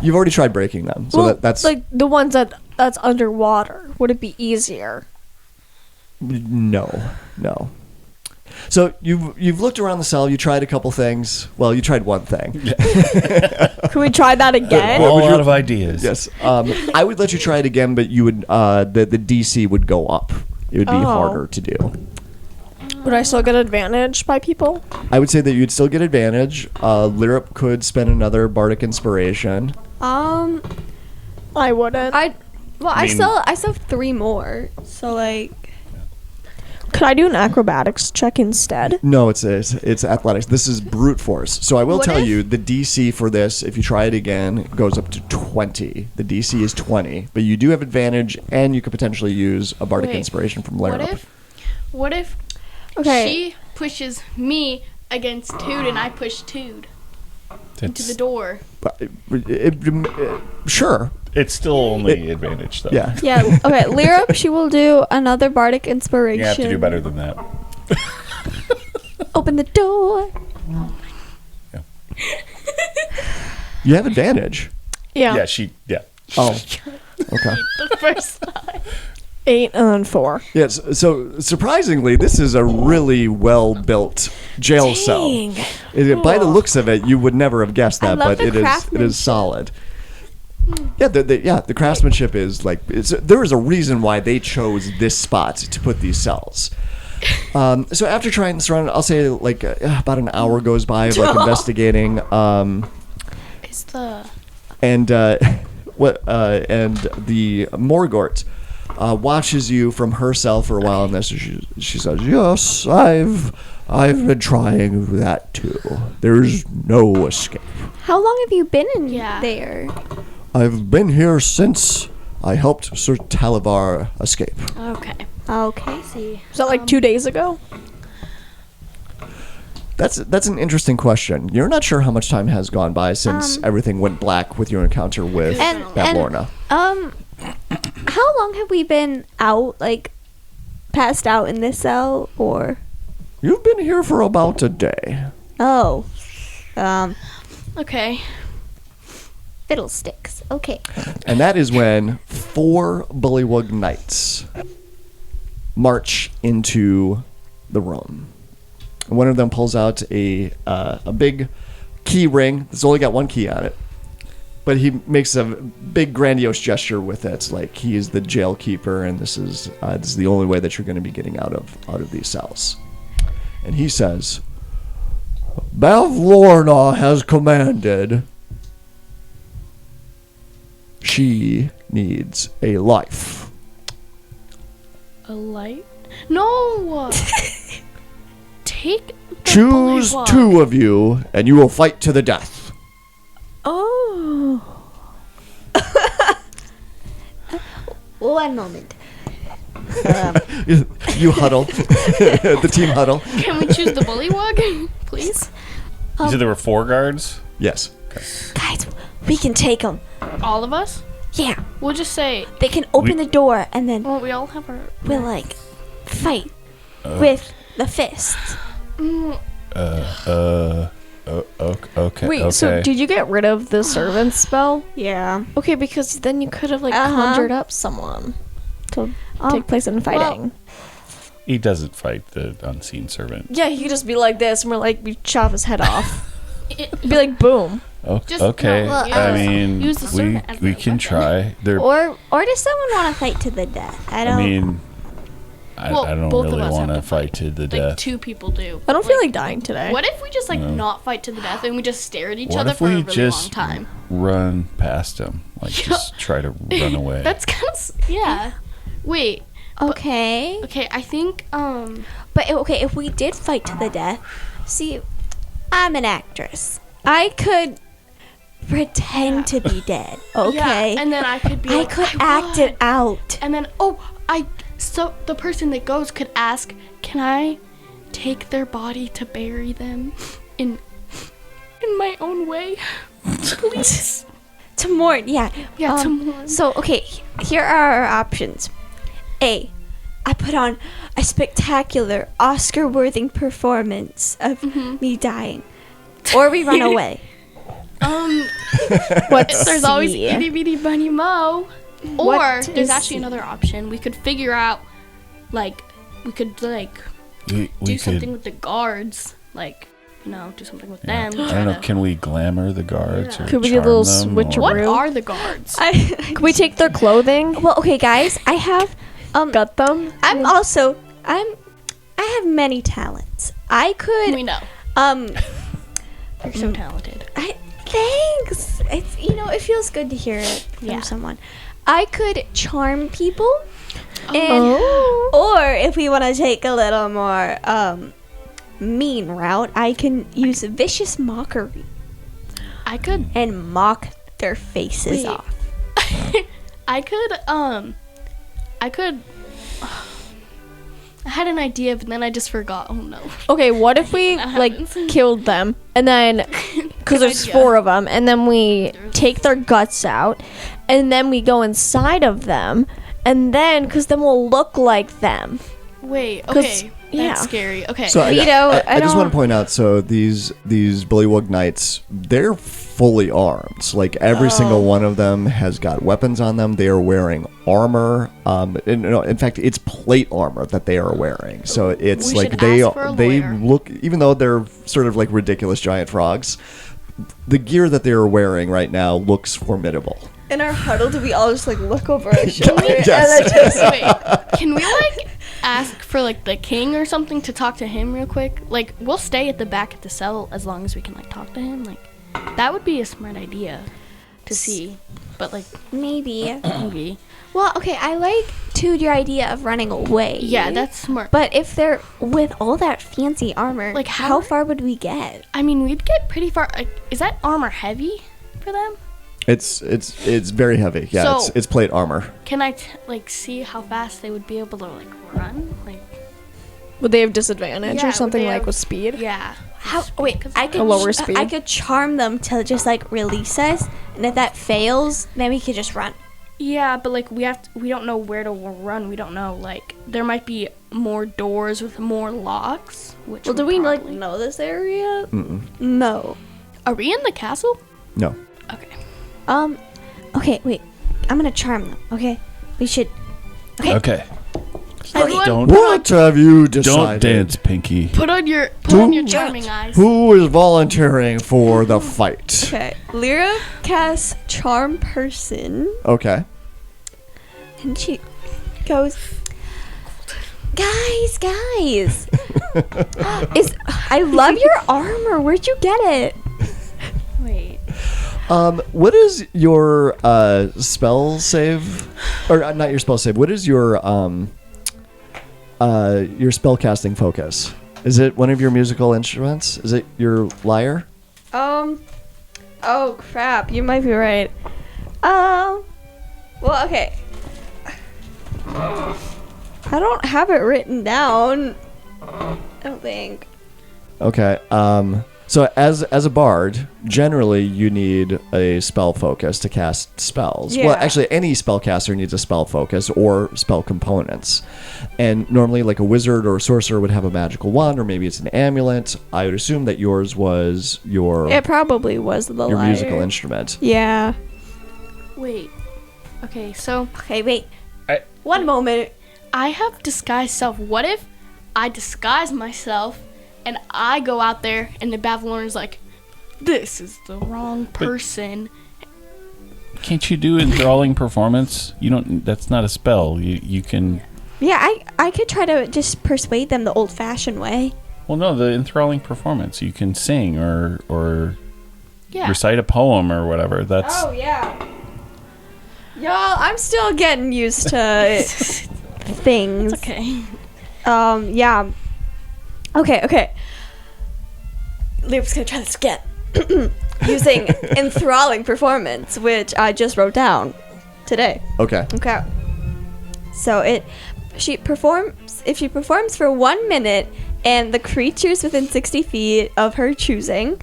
You've already tried breaking them, so that's like the ones that's underwater. Would it be easier? no. So you've looked around the cell. You tried a couple things. Well, you tried one thing. Can we try that again? All out of ideas. Yes. I would let you try it again, but you would the DC would go up. It would be Oh. harder to do. Would I still get advantage by people? I would say that you'd still get advantage. Lyrup could spend another bardic inspiration. I wouldn't. I mean- still have 3 more. So like Could I do an acrobatics check instead? No, it's athletics. This is brute force. So I will What tell if- you the DC for this, if you try it again, goes up to 20. The DC is 20, but you do have advantage, and you could potentially use a bardic Wait, inspiration from What Lyrup. if Okay. she pushes me against Tood and I push Tood into the door? Sure. It's still only advantage, though. Yeah. yeah. Okay, Lyrup, she will do another bardic inspiration. You have to do better than that. Open the door. You have advantage. Yeah. Yeah. Oh. Okay. The first time. 8 and then 4. Yes. So surprisingly, this is a really well built jail cell. By the looks of it, you would never have guessed I that, love but the it is craftsmanship. solid. Yeah, the craftsmanship is like there is a reason why they chose this spot to put these cells. So after trying this around, I'll say like about an hour goes by of like investigating. Is the And and the Morgort watches you from her cell for a while, and this she says, "Yes, I've been trying that too. There's no escape. How long have you been in Yeah. there? I've been here since I helped Sir Talivar escape." okay? Okay. See, Was that like 2 days ago? That's an interesting question. You're not sure how much time has gone by since everything went black with your encounter with And- Bavlorna. How long have we been out, like, passed out in this cell, or? You've been here for about a day. Oh. okay. Fiddlesticks. Okay. And that is when 4 Bullywug Knights march into the room. And one of them pulls out a big key ring that's only got one key on it. But he makes a big grandiose gesture with it, like he is the jail keeper, and this is the only way that you're going to be getting out of these cells. And he says, "Bavlorna has commanded. She needs a life. A light? No. Take. The Choose bullywug. 2 of you, and you will fight to the death." Oh. One moment. You huddle. The team huddle. Can we choose the bullywug, please? You said there were 4 guards? Yes. Guys, we can take them. All of us? Yeah. We'll just say. They can open the door, and then Well, we all have our. we'll, like, fight with the fists. Okay. Wait, okay. so did you get rid of the servant spell? Yeah. Okay, because then you could have like Uh-huh. conjured up someone to take place in fighting. He doesn't fight the unseen servant. Yeah, he could just be like this, and we're like, we chop his head off. Be like, boom. Just- Okay. no, well, I mean, use the servant as we a can weapon. try. There. Or does someone want to fight to the death? I don't. I mean, Well, I don't both of really us want have to fight to the Like death. 2 people do. I don't feel like dying today. What if we just like No. not fight to the death and we just stare at each What other if for a we really long just time? run past him? Like, just try to run away. That's kind of yeah. Wait. okay. Okay, I think But okay, if we did fight to the death, see, I'm an actress. I could pretend to be dead. Okay. yeah, and then I could be I like, could I act won. it out. And then so the person that goes could ask, "Can I take their body to bury them in my own way?" Please. To mourn, yeah. Yeah, to mourn. So, okay, here are our options. A, I put on a spectacular Oscar-worthy performance of me dying. Or we run away. There's always itty bitty bunny mo. Or What there's is actually another option. We could figure out, like, we could we do something could. with the guards, like, do something with Yeah. them. I don't know. Can we glamour the guards? Or Could we get a charm little them, switcheroo? or- What are the guards? Can we take their clothing? Well, okay, guys, I have Gut them? I have many talents. I could We know. You're so talented. Thanks. It's it feels good to hear it from Yeah. someone. I could charm people, and Oh. or if we want to take a little more mean route, I can use vicious mockery I could. and mock their faces Wait. off. I could. I had an idea, but then I just forgot. Oh no. Okay, what if we That like happens. killed them and then because there's idea. 4 of them and then we take their guts out and then we go inside of them and then because then we'll look like them. Wait. 'Cause- Okay. yeah. That's scary. Okay. So I I just want don't- to point out, so these Bullywug Knights, they're fully armed. Like every single one of them has got weapons on them. They are wearing armor. In fact, it's plate armor that they are wearing. So it's We like should they ask for a they lawyer. look, even though they're sort of like ridiculous giant frogs, the gear that they are wearing right now looks formidable. In our huddle, do we all just like look over our shoulder? Yes. Wait. Can we ask for like the king or something to talk to him real quick? Like, we'll stay at the back of the cell as long as we can like talk to him. Like, that would be a smart idea to see. But like, Maybe. maybe. Well, okay, I like your idea of running away. Yeah, that's smart. But if they're with all that fancy armor, Like, how far would we get? I mean, we'd get pretty far. Like, is that armor heavy for them? It's very heavy. Yeah, So- it's plate armor. Can I like see how fast they would be able to like run? Like, Would they have disadvantage Yeah, or would something they like have- with speed? yeah. How? Wait, I could A lower speed? I could charm them to just like release us, and if that fails, then we could just run. Yeah, but like we don't know where to run. We don't know, like, there might be more doors with more locks. Which Well, do would we like probably- know this area? No. Are we in the castle? No. Okay. Okay, wait. I'm gonna charm them. Okay, we should. Okay. Everyone, Don't What have you decided? don't dance, Pinky. put on your charming eyes. Who is volunteering for the fight? Okay, Lyra casts Charm Person, Okay. and she goes, "Guys, I love your armor. Where'd you get it?" Wait. What is your spell save? Or not your spell save. What is your spell casting focus? Is it one of your musical instruments? Is it your lyre? Oh crap! You might be right. Well, okay. I don't have it written down. I don't think. Okay. So as a bard, generally you need a spell focus to cast spells. Well, Yeah. actually, any spellcaster needs a spell focus or spell components. And normally, like a wizard or a sorcerer would have a magical wand, or maybe it's an amulet. I would assume that yours was your It probably was the your lyre. musical instrument. Yeah. Wait. Okay, so Okay, wait. I- One moment. I have disguised self. What if I disguise myself and I go out there and the Bavlorna's like, this is the wrong person. Can't you do enthralling performance? You don't. That's not a spell. You can. Yeah, I could try to just persuade them the old-fashioned way. Well, no, the enthralling performance. You can sing or Yeah. recite a poem or whatever. That's yeah. Y'all, I'm still getting used to things. Okay. Yeah. Okay. Lyra's gonna try this again. Using enthralling performance, which I just wrote down today. Okay. Okay. So if she performs for 1 minute and the creatures within 60 feet of her choosing,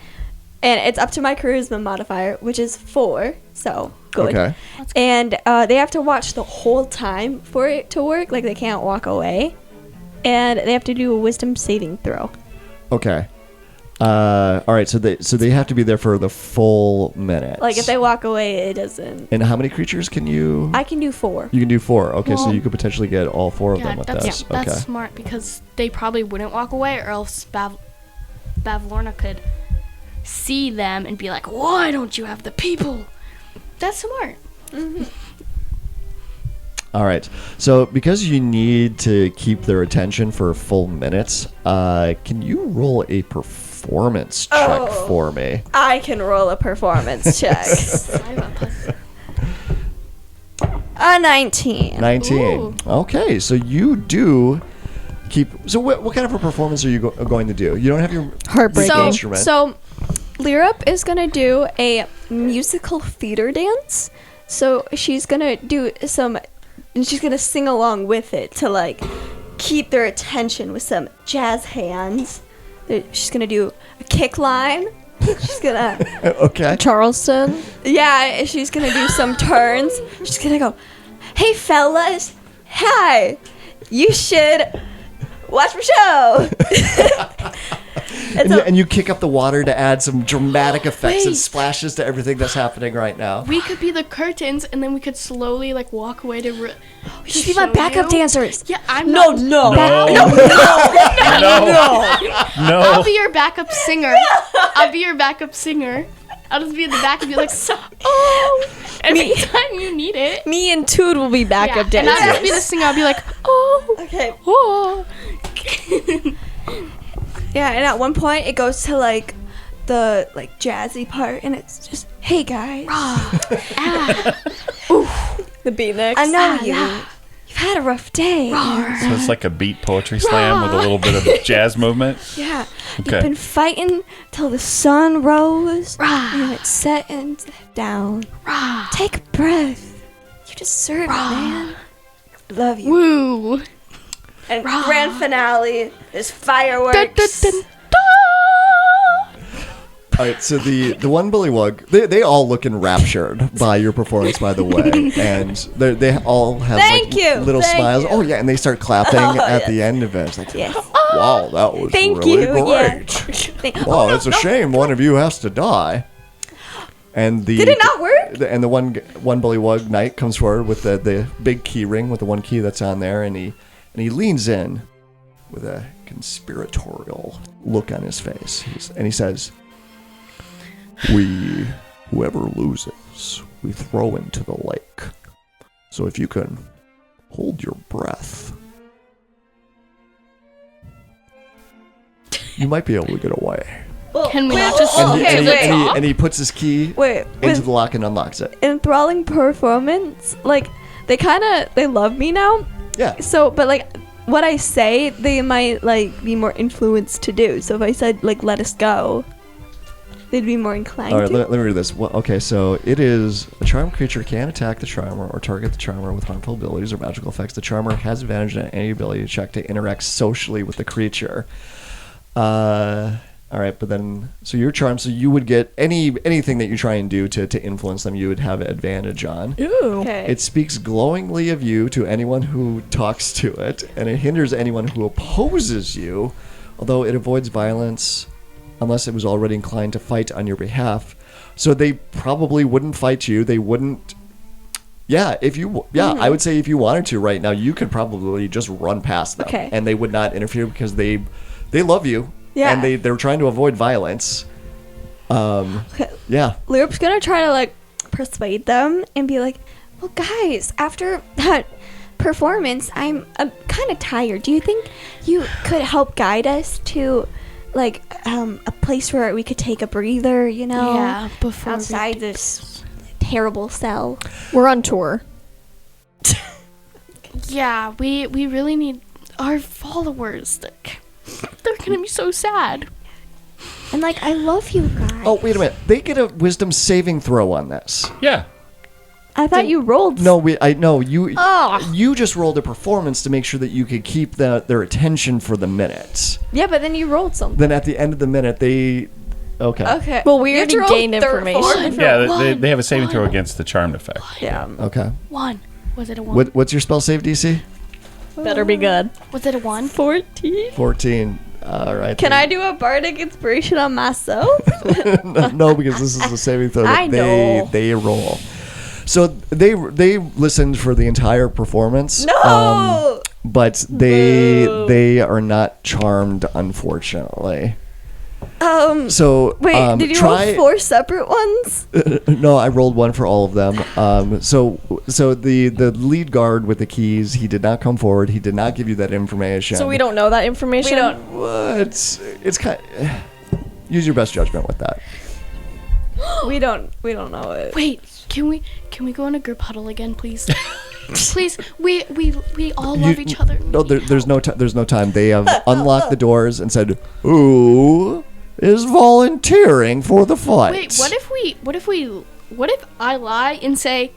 and it's up to my charisma modifier, which is 4, so good. Okay. And they have to watch the whole time for it to work, like they can't walk away. And they have to do a wisdom saving throw. Okay. All right. So they have to be there for the full minute. Like if they walk away, it doesn't. And how many creatures can you? I can do 4. You can do 4. Okay, so Well, you could potentially get all 4 of them Yeah, with that's, this. that's Okay. smart because they probably wouldn't walk away, or else Bavlorna could see them and be like, why don't you have the people? That's smart. All right. So because you need to keep their attention for full minutes, can you roll a performance check for me? I can roll a performance check. I have a plus- A 19. 19. Ooh. Okay, so you do keep. So what kind of a performance are you going to do? You don't have your Heartbreaking. musical instrument. So Lyrup is gonna do a musical theater dance. So she's gonna do some, and she's gonna sing along with it to like keep their attention with some jazz hands. She's gonna do a kick line. She's gonna, Okay. Charleston. yeah, she's gonna do some turns. She's gonna go, hey fellas, hi, you should watch my show. And you kick up the water to add some dramatic effects and Wait. splashes to everything that's happening right now. We could be the curtains, and then we could slowly like walk away to. You should be my backup dancers. Yeah, I'm No, not- no. no. I'll be your backup singer. I'll be your backup singer. I'll just be in the back and be like, oh, every time you need it. Me and Toad will be backup And I'll just dancers. be the singer. I'll be like, oh, Okay. oh. Yeah, and at one point it goes to like the like jazzy part, and it's just, hey guys, The beatniks. I know you've had a rough day. So it's like a beat poetry slam with a little bit of jazz movement. Yeah, Okay. you've been fighting till the sun rose, and it's setting down. Take a breath. You deserve it, man. Love you. Woo. And grand finale is fireworks. Dun, dun, dun, dun. All right, so the one bullywug, they all look enraptured by your performance, by the way, and they all have Thank like you, little thank smiles. you. Oh yeah, and they start clapping at yes. the end of it. It's like, Yes. wow, that was Thank really you. Yeah. great. Wow, it's a shame one of you has to die. And Did it not work? And the one bullywug knight comes forward with the big key ring with the one key that's on there, and he leans in with a conspiratorial look on his face, and he says, whoever loses, we throw into the lake. So if you can hold your breath, you might be able to get away. Can we not just And, go to the top? he puts his key Wait, into the lock and unlocks it. enthralling performance, like they love me now. Yeah. So, but like what I say, they might like be more influenced to do. So if I said like let us go, they'd be more inclined All right, to. let me read this. Well, okay, so it is a charmed creature can attack the charmer or target the charmer with harmful abilities or magical effects. The charmer has advantage on any ability check to interact socially with the creature. All right, but then so you're charmed, so you would get anything that you try and do to influence them, you would have advantage on. Ooh. Okay. It speaks glowingly of you to anyone who talks to it, and it hinders anyone who opposes you, although it avoids violence unless it was already inclined to fight on your behalf. So they probably wouldn't fight you. They wouldn't. Yeah, I would say if you wanted to right now, you could probably just run past them, Okay. and they would not interfere because they love you, Yeah. and they're trying to avoid violence. Yeah. Lyrup's gonna try to like persuade them and be like, well guys, after that performance, I'm kind of tired. Do you think you could help guide us to like a place where we could take a breather, you know? Yeah, before we outside this terrible cell. We're on tour. Yeah, we really need our followers. They're gonna be so sad. And like, I love you guys. Oh, wait a minute. They get a wisdom saving throw on this. Yeah. I thought you rolled. No, you just rolled a performance to make sure that you could keep their attention for the minute. Yeah, but then you rolled something. Then at the end of the minute, okay. Okay. Well, we You have already to roll gained third information. form. Yeah, they have a saving throw against the charmed effect. Yeah. Okay. 1. Was it a 1? What's your spell save DC? Better be good. Was it a 1? 14. 14. All right. Can I do a bardic inspiration on myself? No, because this is a saving throw that I know. they roll. So they listened for the entire performance. No! But they are not charmed, unfortunately. So Wait, did you try, roll 4 separate ones? No, I rolled one for all of them. So the lead guard with the keys, he did not come forward. He did not give you that information. So we don't know that information? We don't. What? It's kind. Use your best judgment with that. We don't know it. Wait, can we go in a group huddle again, please? Please, we all love each other. No, there's no time. They have unlocked the doors and said, "Who is volunteering for the fight?" Wait, what if I lie and say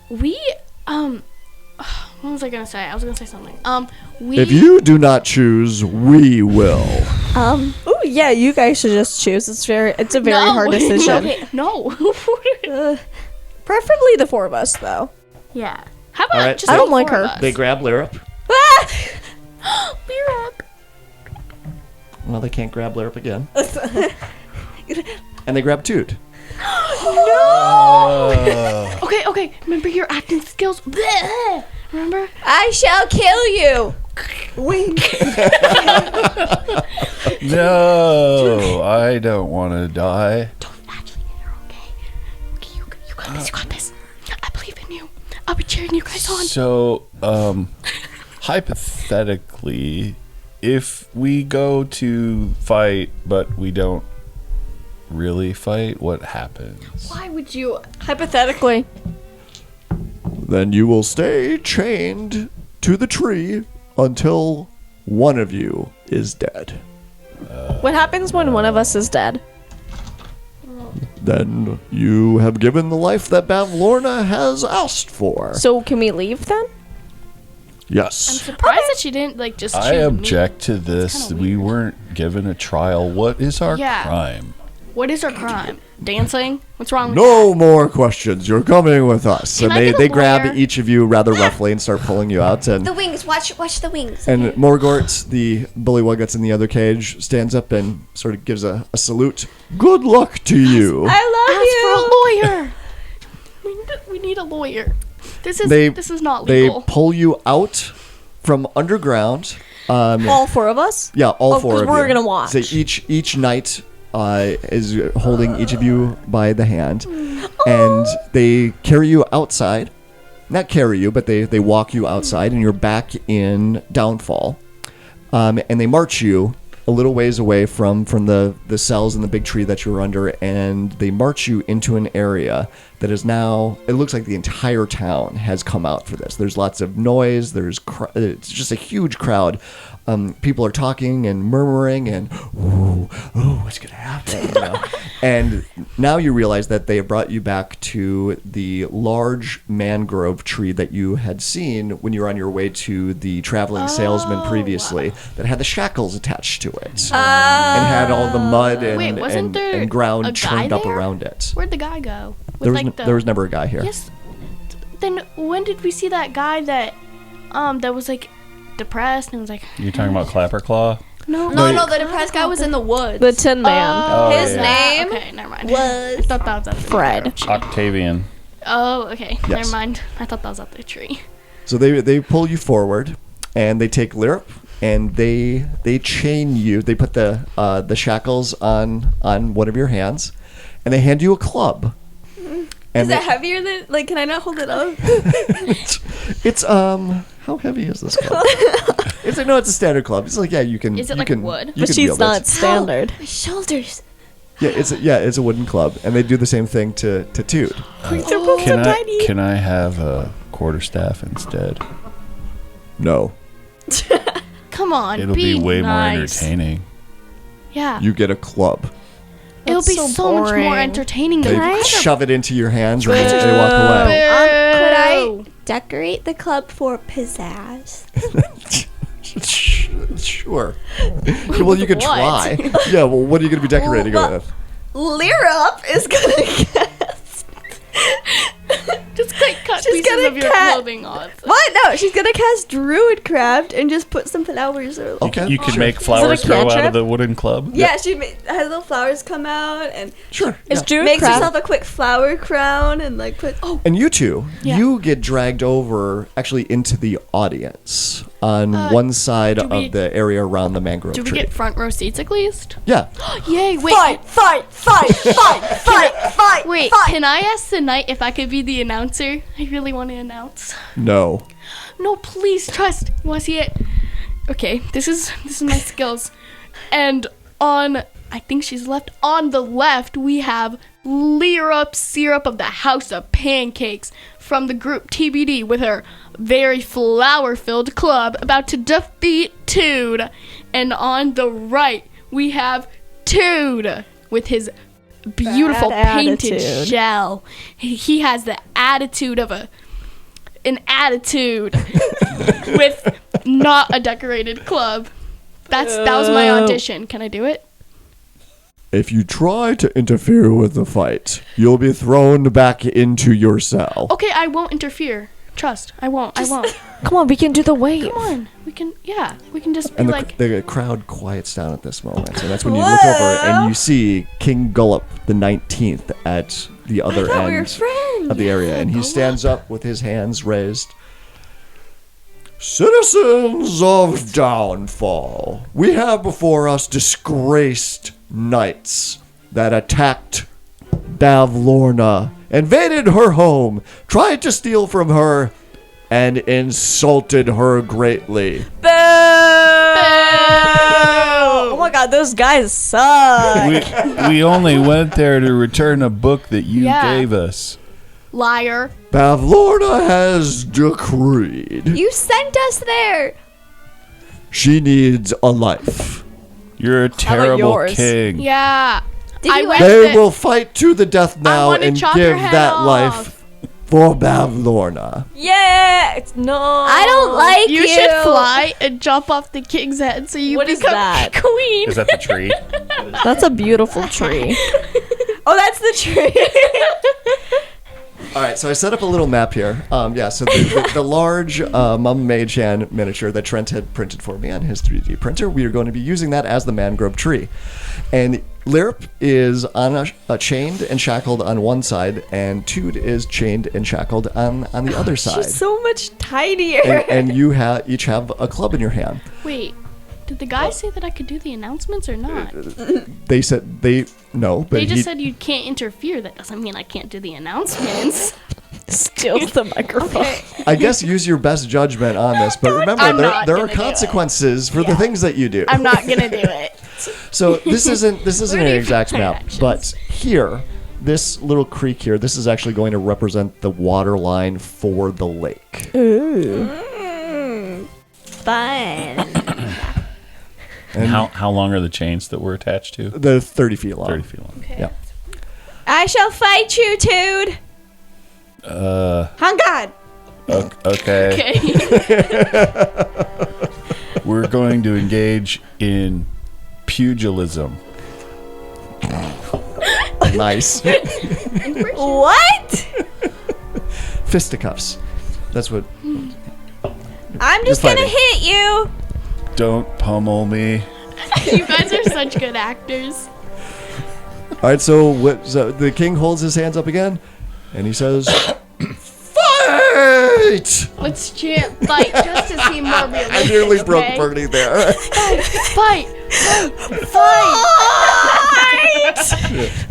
we what was I gonna say? I was gonna say something. If you do not choose, we will. Oh yeah, you guys should just choose. It's a very hard decision. No. Preferably the 4 of us, though. Yeah. How about All right, just I don't the like 4 of her. us? They grab Lyrup. Lyrup. Well, they can't grab Lyrup again. And they grab Toot. Okay. Remember your acting skills. Bleh. Remember? I shall kill you. Wink. No, I don't want to die. Don't actually hit her. You got this. I believe in you. I'll be cheering you guys on. So, hypothetically, if we go to fight, but we don't really fight, what happens? Why would you? Hypothetically. Then you will stay chained to the tree until one of you is dead. What happens when one of us is dead? Then you have given the life that Bavlorna has asked for. So can we leave then? Yes. Surprised that she didn't like just. I choose object to Me. this. kinda We weird. weren't given a trial. What is our Yeah. crime? What is our crime? Dancing? What's wrong with No more questions. You're coming with us. Can And I they, get a they grab lawyer? each of you rather roughly and start pulling you out. And The wings. Watch the wings. And Morgort, the bullywug that's in the other cage, stands up and sort of gives a salute. Good luck to you. I Ask for a lawyer. We need a lawyer. This is not They legal. pull you out from underground. All four of us? Yeah, all Oh, four 'cause of we're you. gonna watch. So each knight is holding each of you by the hand, and they carry you outside. Not carry you, but they walk you outside, and you're back in Downfall. And they march you a little ways away from the cells in the big tree that you're under, and they march you into an area that is now, it looks like the entire town has come out for this. There's lots of noise, it's just a huge crowd. People are talking and murmuring and, ooh, what's going to happen? You know? And now you realize that they have brought you back to the large mangrove tree that you had seen when you were on your way to the traveling salesman previously, that had the shackles attached to it and had all the mud and, Wait, wasn't there and a ground guy churned up there? around it. Where'd the guy go? With, There was, like, there was never a guy here. Yes. Then when did we see that guy that was like depressed and was like, You're talking about Clapperclaw? no, No, the depressed guy was in the woods. The Tin Man. Oh, His yeah. name Okay, never mind. was I thought that was at the Fred. Octavian. Oh, okay. Yes. Never mind. I thought that was at the tree. So they pull you forward, and they take Lyrup, and they chain you. They put the shackles on one of your hands, and they hand you a club. And Is it heavier than, like, can I not hold it up? it's how heavy is this club? It's like, no, it's a standard club. It's like, yeah, you can. Is it you like can, wood? You But can she's wield not it. standard. My shoulders. Yeah, it's a wooden club, and they do the same thing to Tude. Can I have a quarterstaff instead? No, Come on, It'll be way more nice. entertaining. Yeah. you get a club. It'll be so so much more boring. entertaining They than shove it into your hands, and they walk away. Could I decorate the club for pizzazz? Sure. Well, you could try. Yeah. Well, what are you going to be decorating it with? Lyrup is gonna cast. Just like cut She's pieces gonna of your cut- clothing off. What? No, she's gonna cast Druidcraft and just put some flowers or. Okay. You can Sure. make flowers grow out cantrip? of the wooden club? Yeah, she has little flowers come out and Sure. It's yeah. Druid makes craft. herself a quick flower crown and like put. Oh, And you two, Yeah. you get dragged over actually into the audience on one side do we- of the area around the mangrove Do we tree. get front row seats at least? Yeah. Yay! Wait, fight! wait. Can I ask the knight if I could be the announcer? I really want to announce. No. No, please trust. You want to see it? Okay, this is my skills. And on, I think she's left. On the left, we have Lyrup Syrup of the House of Pancakes from the group TBD with her very flower-filled club about to defeat Tude. And on the right, we have Tude with his beautiful Bad painted attitude. shell. He has the attitude of an attitude with not a decorated club. That was my audition. Can I do it? If you try to interfere with the fight, you'll be thrown back into your cell. Okay, I won't interfere. Trust. I won't. Come on, we can do the wave. Come on. We can just be And like, the crowd quiets down at this moment. And that's when you look over and you see King Gullop the 19th at the other thought we were end friends. of the area. And he stands up with his hands raised. Citizens of Downfall, we have before us disgraced knights that attacked Bavlorna invaded her home, tried to steal from her, and insulted her greatly. Boo! Oh my god, those guys suck. We only went there to return a book that you Yeah. gave us. Liar. Bavlorna has decreed You sent us there. she needs a life. You're a terrible yours? king. Yeah. Did I you went They there- will fight to the death now wanna and chop give your head that off. life for Bavlorna. Yeah, no. I don't like you. You should fly and jump off the king's head so you What is become that? queen. Is that the tree? That's a beautiful tree. Oh, that's the tree. All right, so I set up a little map here. So the large Mama Mage Hand miniature that Trent had printed for me on his 3D printer, we are going to be using that as the mangrove tree. And Lirp is on a chained and shackled on one side, and Tood is chained and shackled on the other side. She's so much tinier. and you each have a club in your hand. Wait, did the guy say that I could do the announcements or not? They said no, but They just he, said you can't interfere. That doesn't mean I can't do the announcements. Steals the microphone. I guess use your best judgment on this. But remember, I'm not there are gonna do it. consequences for the things that you do. I'm not gonna do it. So this isn't an Rudy exact for map, actions. but here, this little creek here, this is actually going to represent the water line for the lake. Fun. And how long are the chains that we're attached to? The 30 feet long. 30 feet long. Yeah. I shall fight you, Tood. On God. Okay. Okay. We're going to engage in pugilism. Nice. What? Fisticuffs. That's what. I'm just You're gonna fighting. hit you. Don't pummel me. You guys are such good actors. All right, so the king holds his hands up again, and he says, "Fight!" Let's chant fight just to seem more realistic. I nearly broke okay? Bernie there. Fight!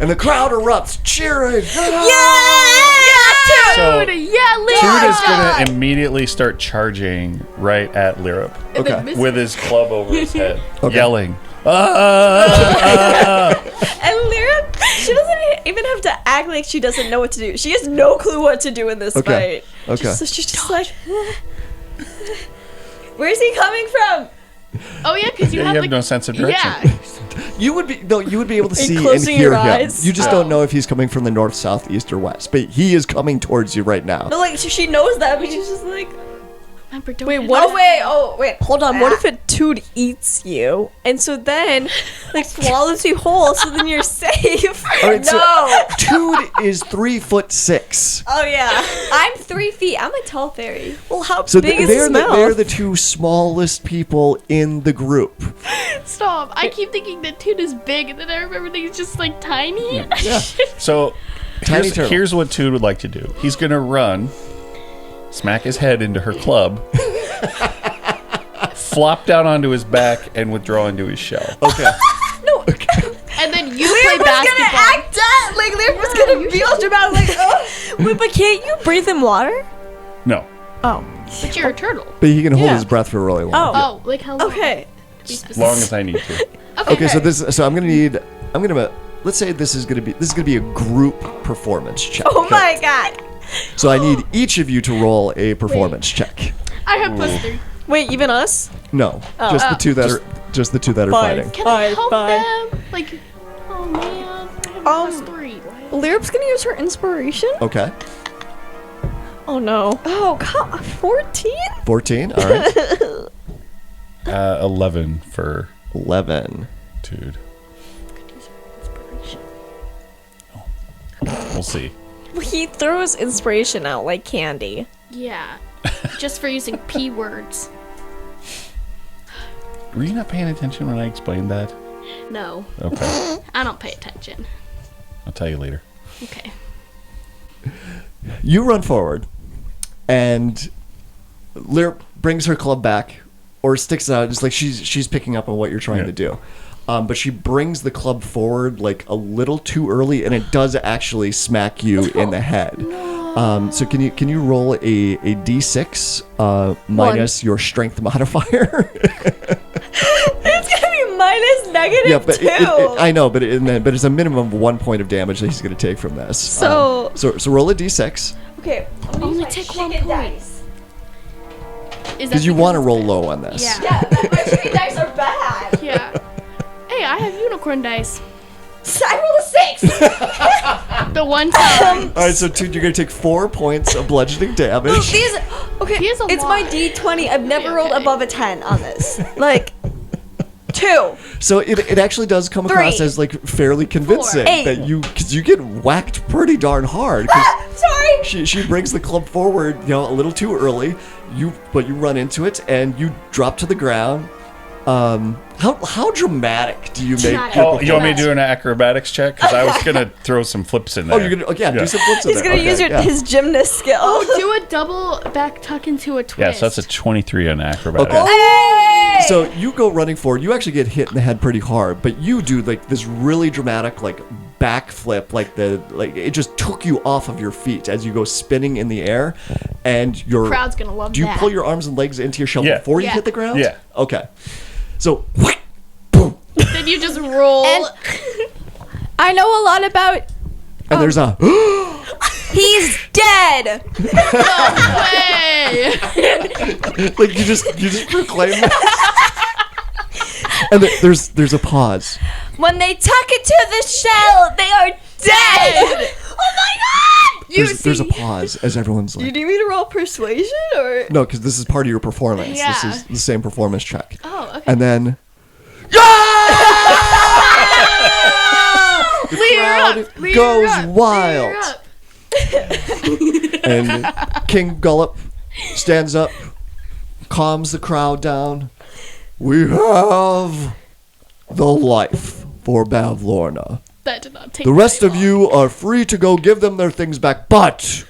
And the crowd erupts, cheering. So Dude, yeah, Tood Lira! is going to immediately start charging right at Lirip Okay. with his club over his head, Okay. yelling. "Ah!" And Lyra, she doesn't even have to act like she doesn't know what to do. She has no clue what to do in this Okay. fight. Okay. So she's just like, where's he coming from? Oh yeah, because you You have, have like, no sense of direction. Yeah. You would be able to see and closing hear your him. eyes? You just don't know if he's coming from the north, south, east, or west. But he is coming towards you right now. No, like she knows that, but she's just like, Remember, don't wait, hit what? him. Oh wait, hold on. What if it Tood eats you, and so then like swallows you whole, so then you're safe? All right, so No. Tood is 3'6". Oh yeah. I'm 3 feet. I'm a tall fairy. Well, how So big is they're his mouth? they're the two smallest people in the group. Stop. I keep thinking that Toon is big, and then I remember that he's just like tiny. Yeah. So Tiny turtle. here's what Tood would like to do. He's going to run, smack his head into her club, flop down onto his back, and withdraw into his shell. Okay. And then you play basketball. act up. Like Lyra was gonna be all dramatic. Like, oh. Wait, but can't you breathe in water? No. Oh. But you're a turtle. But he can hold Yeah. his breath for really long. Oh, like how long? Okay. To be As specific. long as I need to. Okay, so let's say this is gonna be a group performance check. Oh my god. So I need each of you to roll a performance check. I have +3. Wait, even us? No, just the two that are fighting. Can I help Fine. them? Like, oh man, I have +3. Lyrip's gonna use her inspiration? Okay, Oh no. Oh, God. 14? 14. All right, 11 for 11. Tood. Inspiration. We'll see. He throws inspiration out like candy. Yeah, just for using P words. Were you not paying attention when I explained that? No, Okay. I don't pay attention. I'll tell you later. Okay. You run forward, and Lyr brings her club back, or sticks it out. It's like she's picking up on what you're trying to do. but she brings the club forward like a little too early, and it does actually smack you in the head. So can you roll a d6 minus your strength modifier? It's gonna be minus negative Yeah, but 2. I know, but it's a minimum of 1 point of damage that he's going to take from this. So- so roll a d6 Okay, I'm gonna Only use my take 1 chicken point. dice. because you want to roll low on this. Yeah. Yeah, but my chicken dice are bad. Yeah. Hey, I have unicorn dice. I rolled a 6. The one time. All right, so dude, you're going to take 4 points of bludgeoning damage. These, okay, He has a it's lot. my D20. I've never rolled Okay. above a 10 on this. Like, 2. So it actually does come across 3. as like fairly convincing 8. that because you get whacked pretty darn hard. 'Cause Sorry. she brings the club forward, a little too early. But you run into it and you drop to the ground. How dramatic do you make? Dramatic. your Oh, you want me to performance? do an acrobatics check? Because I was gonna throw some flips in there. Oh, you're gonna do some flips in He's there. gonna Okay, use yeah. his gymnast skill. Oh, do a double back tuck into a twist. Yeah, so that's a 23 on acrobatics. Okay. Hey! So you go running forward. You actually get hit in the head pretty hard, but you do like this really dramatic like backflip, like it just took you off of your feet as you go spinning in the air, and your Crowd's gonna love Do you that. pull your arms and legs into your shell Yeah. before you Yeah. hit the ground? Yeah. Okay. So boom, Then you just roll. And I know a lot about. and there's a He's dead. Way. like you just proclaim that. And there's a pause. When they tuck into the shell, they are dead. Oh my god! There's a pause as everyone's like, need me to roll persuasion or? no, because this is part of your performance. This Yeah. is the same performance check. Oh, okay. And then the crowd goes wild. And King Gullop stands up, calms the crowd down. We have the life for Bavlorna. That did not take The rest very of you are free to go give them their things back, but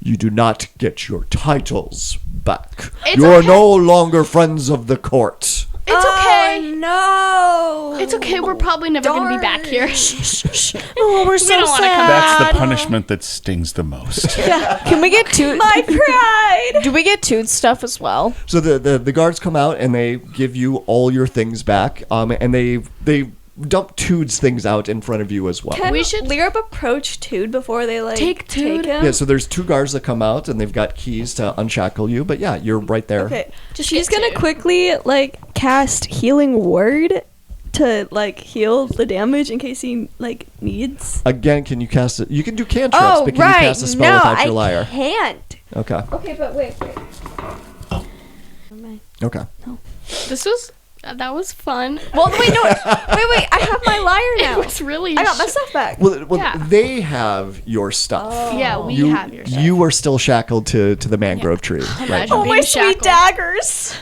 you do not get your titles back. It's You are okay. no longer friends of the court. It's okay. No. It's okay. We're probably never going to be back here. Oh, we're so don't wanna come sad. That's the punishment that stings the most. Can we get Toot? My pride. Do we get Toot stuff as well? So the guards come out and they give you all your things back, and they dump Tood's things out in front of you as well. Can We should- Lyrup approach Tood before they Take Tood? him? Yeah, so there's 2 guards that come out and they've got keys to unshackle you, but yeah, you're right there. Okay. Just She's get gonna Tood. quickly cast healing word to heal the damage in case he needs. Again, can you cast it? You can do cantrips, Oh but can right, you cast a spell no, without I your lyre? can't. Okay. Okay, but wait. Okay. That was fun. Well, wait, no, wait. I have my lyre now. It was really. I got my stuff back. Well, Yeah. they have your stuff. Yeah, we You, have your stuff. you are still shackled to the mangrove tree. Right Imagine now. Oh, being my sweet shackled. daggers!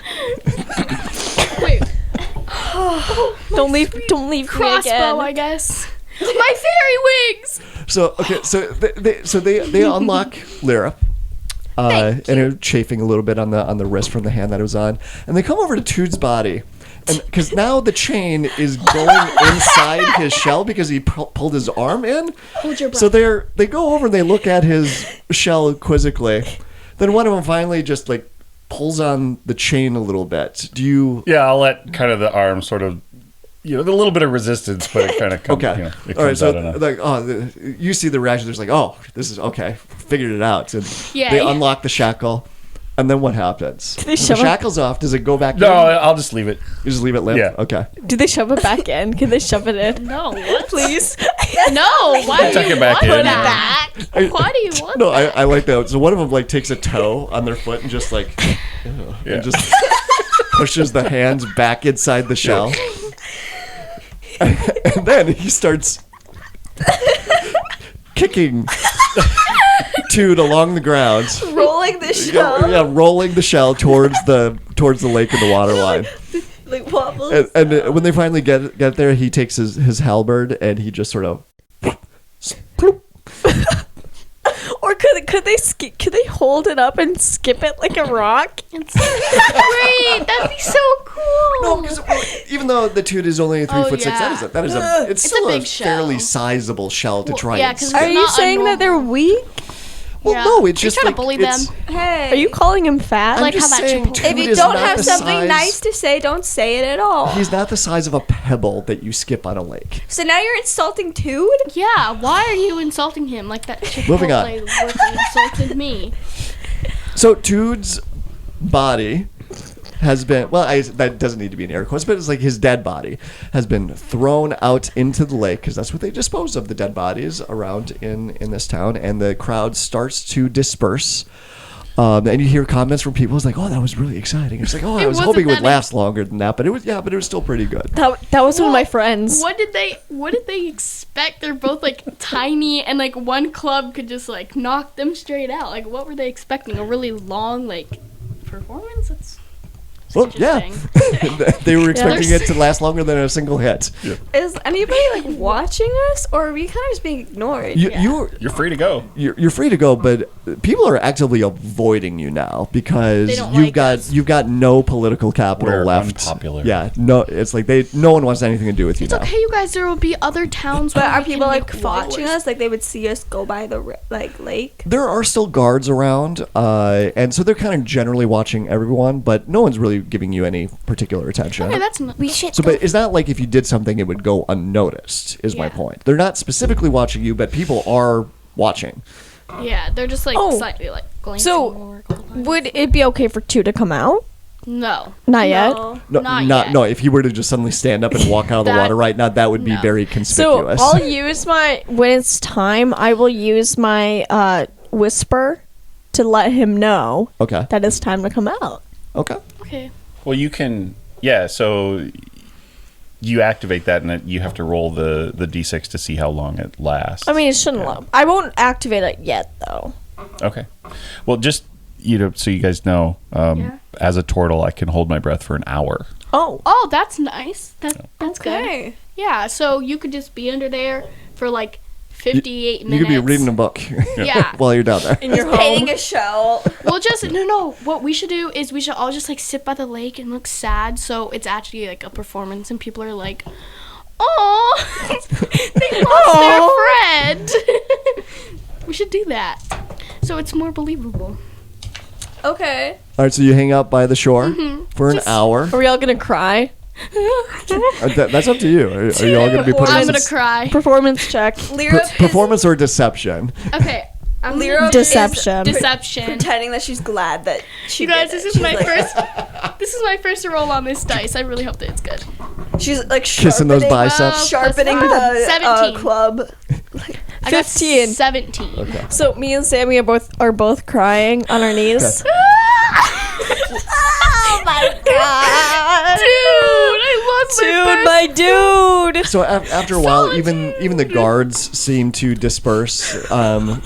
Wait, Don't leave me crossbow, again. I guess. My fairy wings. So okay, so they unlock Lyra, and they're chafing a little bit on the wrist from the hand that it was on, and they come over to Tood's body, and because now the chain is going inside his shell because he pulled his arm in. Hold your breath. So they go over and they look at his shell quizzically. Then one of them finally just pulls on the chain a little bit. Do you? Yeah, I'll let kind of the arm sort of, a little bit of resistance, but it kind of comes, Okay. it All right. comes So out enough. you see the reaction. There's this is okay. Figured it out. And Yay. they unlock the shackle. And then what happens? When the shove it- shackle's off. Does it go back No, in? I'll just leave it. You just leave it limp? Yeah. Okay. Do they shove it back in? Can they shove it in? No, what? Please. No, why do Tuck you it back want in. that? Why do you want No, that? I like that. So one of them takes a toe on their foot and just Yeah. and just pushes the hands back inside the shell. And then he starts kicking Tood along the ground. Rolling the shell. Yeah, rolling the shell towards the lake and the water line. Wobbles. And when they finally get there, he takes his halberd and he just sort of. Or could they hold it up and skip it like a rock? It's great. That'd be so cool. No, because even though the toot is only 3 foot 6, yeah. that is a it's still a a big shell. fairly sizable shell to try yeah, and 'cause skip. Are you not a saying that they're normal- weak? Well, Yeah. no, it's You're just trying like to bully it's- them. Hey. Are you calling him fat? I'm Like just how that saying, Chipotle- Toot If you is don't not have the something size- nice to say, don't say it at all. He's not the size of a pebble that you skip on a lake. So now you're insulting Toad? Yeah, why are you insulting him like that? Moving on. Chipotle worker insulted me. So Tood's body has been that doesn't need to be in air quotes, but it's like his dead body has been thrown out into the lake because that's what they dispose of the dead bodies around in this town, and the crowd starts to disperse. And you hear comments from people. It's like, "Oh, that was really exciting." It's like, "Oh, I It was wasn't hoping it would that last longer than that," but it was still pretty good. That was one of my friends. What did they expect? They're both like tiny, and like one club could just like knock them straight out. Like, what were they expecting? A really long like performance? That's Well, yeah, interesting. they were expecting it to last longer than a single hit. Is anybody like watching us, or are we kind of just being ignored? You're You're free to go. you're free to go, but people are actively avoiding you now because They don't you've like got us. you've got no political capital We're left. unpopular. Yeah, no, it's like no one wants anything to do with you It's now. okay, you guys. There will be other towns. But where are we can people like make watching followers. us? Like they would see us go by the lake? There are still guards around, and so they're kind of generally watching everyone, but no one's really giving you any particular attention. Okay, that's not. We should. So, but it's not like if you did something, it would go unnoticed. Is my Yeah. point. They're not specifically watching you, but people are watching. Yeah, they're just like Oh. slightly like glancing So, over. Would it be okay for two to come out? No. Not yet. No. No, Not yet. no. If he were to just suddenly stand up and walk out of the That- water right now, that would be no. very So conspicuous. I'll use when it's time, I will use my whisper to let him know Okay. that it's time to come out. Okay. Okay. Well, you can. Yeah. So you activate that, and you have to roll the d6 to see how long it lasts. I mean, it shouldn't. I won't activate it yet, though. Okay. Well, just so you guys know, Yeah. as a turtle, I can hold my breath for an hour. Oh, Oh, that's nice. That's good. Okay. Yeah, so you could just be under there for like 58 You minutes. could be reading a book Yeah. while you're down there. in your Painting home. a shell. We'll just no. What we should do is we should all just like sit by the lake and look sad. So it's actually like a performance, and people are like, "Oh, they lost their friend." We should do that, so it's more believable. Okay. All right, so you hang out by the shore for an hour. Are we all gonna cry? That's up to you. Are you all going to be putting I'm in gonna cry. Performance check. Lyra performance or deception? Okay, I'm Lyra Deception. Deception. pretending that she's glad that she You guys, did it. this is She's my like- first. This is my first roll on this dice. I really hope that it's good. She's like Kissing those sharpening- biceps. Sharpening Plus the 17. club. I got 15. 17. So me and Sammy are both crying on our knees. Oh my god. Dude, I lost my Dude, my dude. So after a while, even the guards seem to disperse.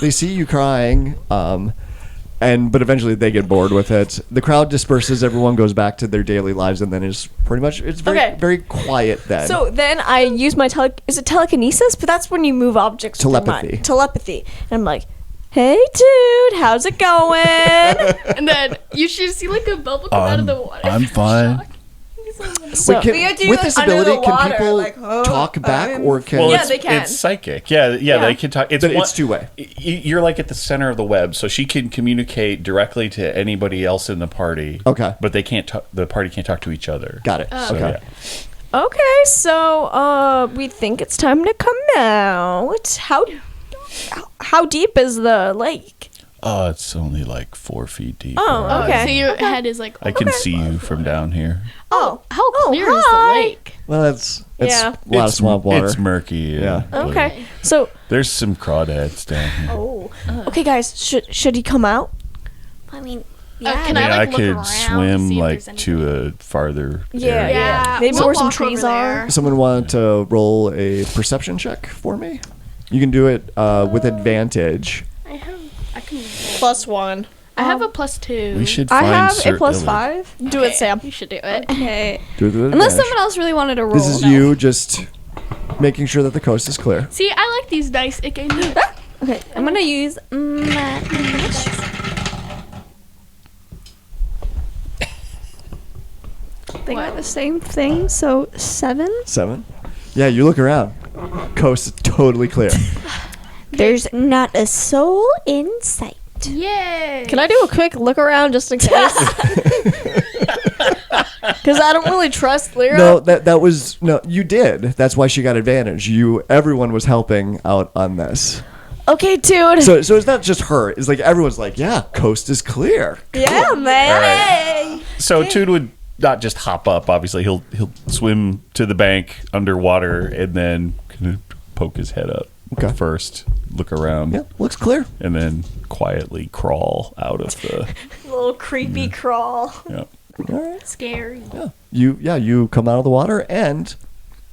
They see you crying, but eventually they get bored with it. The crowd disperses. Everyone goes back to their daily lives, and then it's very Okay. very quiet then. So then I use my is it telekinesis? But that's when you move objects. with your mind. Telepathy. Telepathy. And I'm like, hey, dude, how's it going? And then you should see like a bubble come out of the water. I'm fine. Shock. He's like, So, Wait, We have to do with it this under the ability, can water, people like, oh, talk back, I'm or can Well, Yeah, it's, they can. it's psychic. Yeah, they can talk. It's It's two-way. You're like at the center of the web, so she can communicate directly to anybody else in the party. Okay. but they can't. The party can't talk to each other. Got it? Oh, okay. Yeah. okay, so we think it's time to come out. How deep is the lake? Oh, it's only like 4 feet deep. Oh, okay. So your head is like, I can see you from down here. Oh, how clear is hi. the lake? Well, it's Yeah. a lot of swamp water. It's murky. Yeah. okay. So, There's some crawdads down here. okay, guys, should he come out? I mean, Can I mean, I, I like, look could around to swim see if like there's to anything? a farther Yeah, area. yeah. Maybe we'll where some walk over trees there. are. Someone want to roll a perception check for me? You can do it with advantage. I can. +1. I have a +2. We should I find have a certain- +5. Do it, Sam. You should do it. Okay. Do it with Unless advantage. someone else really wanted to roll. This is you just making sure that the coast is clear. See, I like these dice. It gave me Okay, I'm gonna use They got the same thing, so 7. 7. Yeah, you look around. Coast is totally clear. There's not a soul in sight. Yay! Can I do a quick look around just in case? Because I don't really trust Lyra. No, that was no. You did. That's why she got advantage. Everyone was helping out on this. Okay, dude. So it's not just her. It's like everyone's like, yeah, coast is clear. Yeah, man. All right. So Toon would not just hop up. Obviously, he'll swim to the bank underwater and then kind of poke his head up first, look around. Yeah, looks clear. And then quietly crawl out of the Little creepy crawl. yeah. All right. Scary. Yeah. You come out of the water and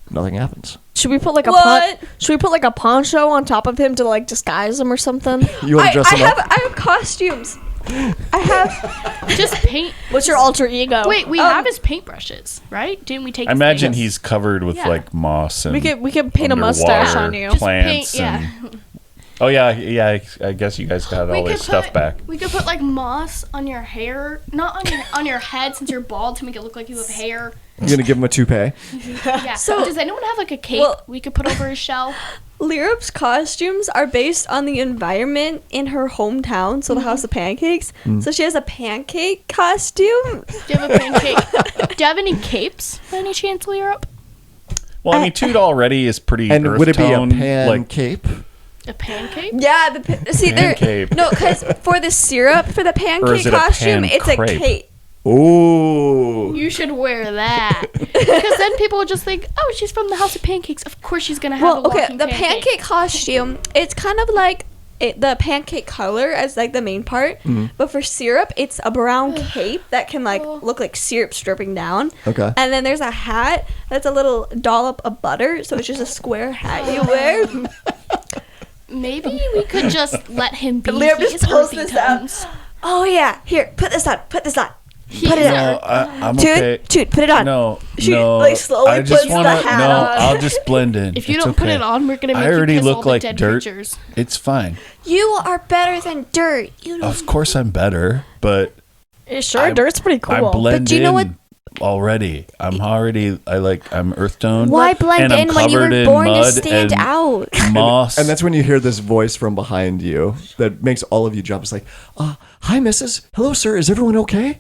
nothing happens. Should we put like a poncho on top of him to like disguise him or something? You want to dress him up? I have costumes. I have. Just paint. What's your alter ego? Wait, we have his paintbrushes, right? Didn't we take? I his imagine paints? he's covered with Yeah. like moss and we could paint a mustache on you. plants and oh yeah. I guess you guys got all this stuff back. We could put like moss on your hair, not on your head since you're bald to make it look like you have hair. You're gonna give him a toupee. Yeah. So does anyone have like a cape we could put over his shell? Lyrup's costumes are based on the environment in her hometown, so the House of Pancakes. So she has a pancake costume. Do you have a pancake? Do you have any capes by any chance, Lyrup? Well, I mean, Toot already is pretty And earth would it be a tone, pan like cape? A pancake? Yeah, see there. Pancake. No, because for the syrup for the Or pancake is it a costume, pan it's crepe? a cape. Ooh. You should wear that. Because then people will just think, oh, she's from the House of Pancakes. Of course she's going to have a walking the pancake. pancake costume, it's kind of like the pancake color as like the main part, but for syrup, it's a brown cape that can like look like syrup dripping down. Okay. And then there's a hat that's a little dollop of butter, so it's just a square hat you wear. Maybe we could just let him be Lyrup his just pulls earthy this out. tones. Oh yeah, here, put this on. Put it on. No, I'm okay. Toot, put it on. No, She, no. like, slowly I just puts the wanna. hat No, on. I'll just blend in. If you It's don't put okay. it on, we're going to make I already you piss look all the like dead dirt. creatures. It's fine. You are better than dirt. You don't. Of course, I'm better, but Sure, dirt's pretty cool. I blend do you know what- in already. I'm earth tone. Why blend and I'm in when you covered were in born to mud stand and out? Moss. And that's when you hear this voice from behind you that makes all of you jump. It's like, hi, missus. Hello, sir. Is everyone okay?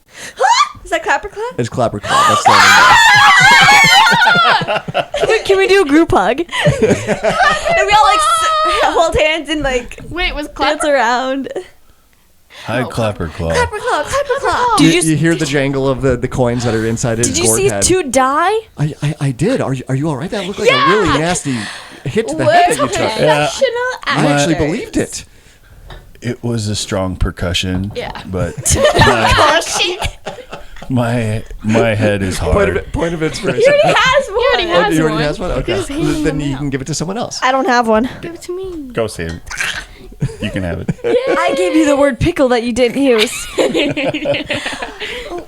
Is that clapper clap? It's Clapper Clap. That's standing Can we do a group hug? And we all like hold hands and like Wait, was dance Clapper? around. Hi, Clapper Claw. Clapper clap, clapper clap. there. You hear the jangle of the coins that are inside his Did you gourd see head. Toot die? I did. Are you all right? That looked like a really nasty hit to the head that you took. Yeah, I actually believed it. it was a strong percussion. Yeah. But my head is hard. Point of inspiration. He already has one. He already has You already one. has one? Okay. Just handing Then them you out. can give it to someone else. I don't have one. Give it to me. Go, Sam. You can have it. I gave you the word pickle that you didn't use.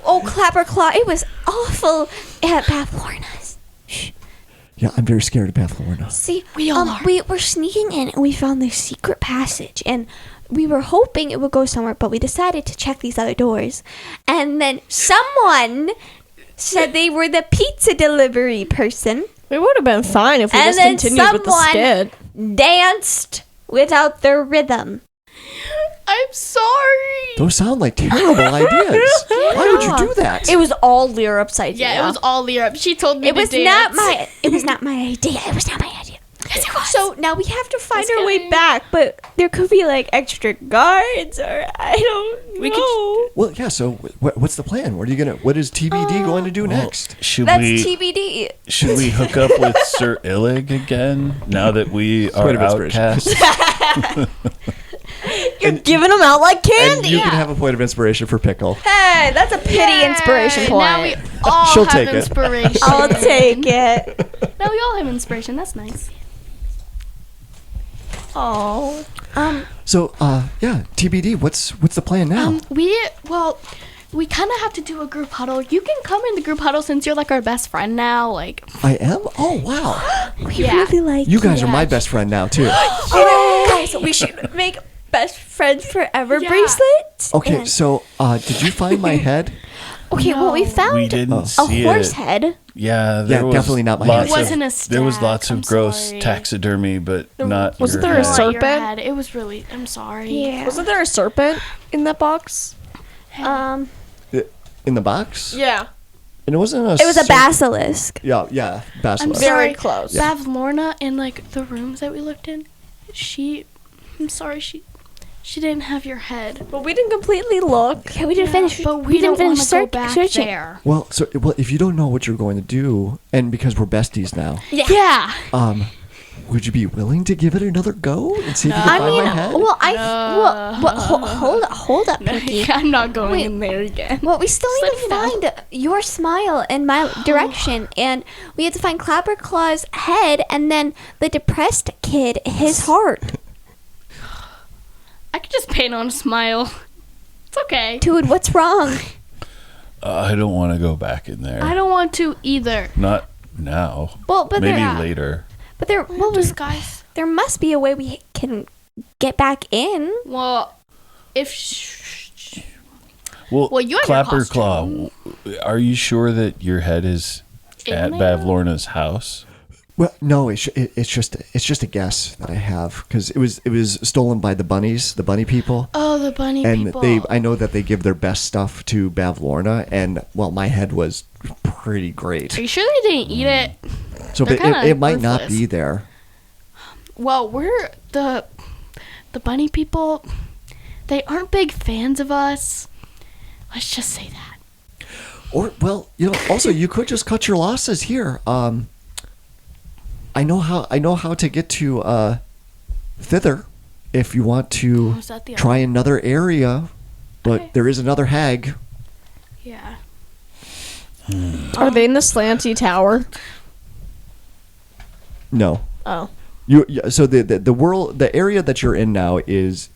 Oh, Clapper Claw, it was awful at Bavlorna's. Yeah, I'm very scared of Bavlorna. See, we were sneaking in and we found this secret passage and we were hoping it would go somewhere, but we decided to check these other doors. And then someone said they were the pizza delivery person. We would have been fine if we And just then continued with the skit. danced without their rhythm. I'm sorry. Those sound like terrible ideas. Why would you do that? It was all Lyrup's idea. Yeah, it was all Lyrup. She told me It to was dance. not my idea. It was not my idea. Yes, it was. So now we have to find That's our way good. back, but there could be like extra guards or I don't We know. Well, yeah. So, what's the plan? What is TBD going to do next? Should That's we TBD. should we hook up with Sir Illig again now that we are Point of inspiration. outcasts? You're giving them out like And candy. you can have a point of inspiration for Pickle. Hey, that's a pity inspiration point. Now we all She'll have take it. inspiration. I'll take it. Now we all have inspiration. That's nice. Oh. So, yeah, TBD. What's the plan now? Well, we kind of have to do a group huddle. You can come in the group huddle since you're like our best friend now. Like, I am? Oh, wow. We Yeah. really like You guys are my best friend now, too. guys. We should make best friends forever Yeah. bracelets. Okay, And- so did you find my head? okay, well, we found We didn't a see horse it. head. Yeah, there Yeah, was definitely not my lots head. It wasn't a There was stack, lots of I'm gross sorry. taxidermy, but not. wasn't your there a head. serpent? Your head. It was really. I'm sorry. Yeah. Wasn't there a serpent in that box? In the box? Yeah. And it wasn't a It was a serp- basilisk. Yeah, basilisk. I'm Very sorry. close. Bavlorna in like the rooms that we looked in, I'm sorry, she didn't have your head. But we didn't completely look. Yeah, we didn't finish. But we didn't don't want finish to go back searching. there. Well, if you don't know what you're going to do, and because we're besties now, Yeah. would you be willing to give it another go and see if you can I find mean, my head? hold up, Pinky. I'm not going Wait. in there again. Well, we still need to Slip fell. find your smile in my direction, and we have to find Clapperclaw's head, and then the depressed kid, his heart. I could just paint on a smile. It's okay. Dude, what's wrong? I don't want to go back in there. I don't want to either. Not now. Well, but Maybe there, later. but there, what was? Guys? There must be a way we can get back in. Well, if Well, Well, you have your Clapper costume. Claw, are you sure that your head is In at there? Bavlorna's house? Well, no, it's just a guess that I have because it was stolen by the bunnies, the bunny people, oh, the bunny and people. I know that they give their best stuff to Bavlorna, and well, my head was pretty great, Are you sure they didn't eat it? so they're but kinda it might not worthless. be there. Well, we're the bunny people. They aren't big fans of us. Let's just say that. Or well, also you could just cut your losses here. I know how to get to thither if you want to Oh, is that the try another area, but Okay. there is another hag. Yeah. Are they in the slanty tower? No. Oh. So the area that you're in now is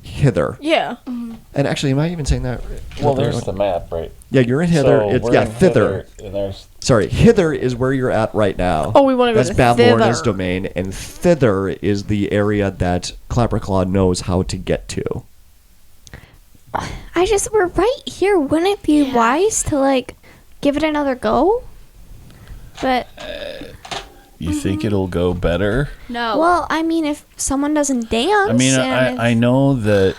hither. Yeah. And actually, am I even saying that? Well, there's the map, right? Yeah, you're in hither. So It's we're yeah, in thither. and there's Sorry, hither is where you're at right now. Oh, we wanna go That's to Bavlorna's thither. domain, and thither is the area that Clapperclaw knows how to get to. We're right here. Wouldn't it be wise to like give it another go? But You think it'll go better? No. well, I mean, if someone doesn't dance, I mean, and I know that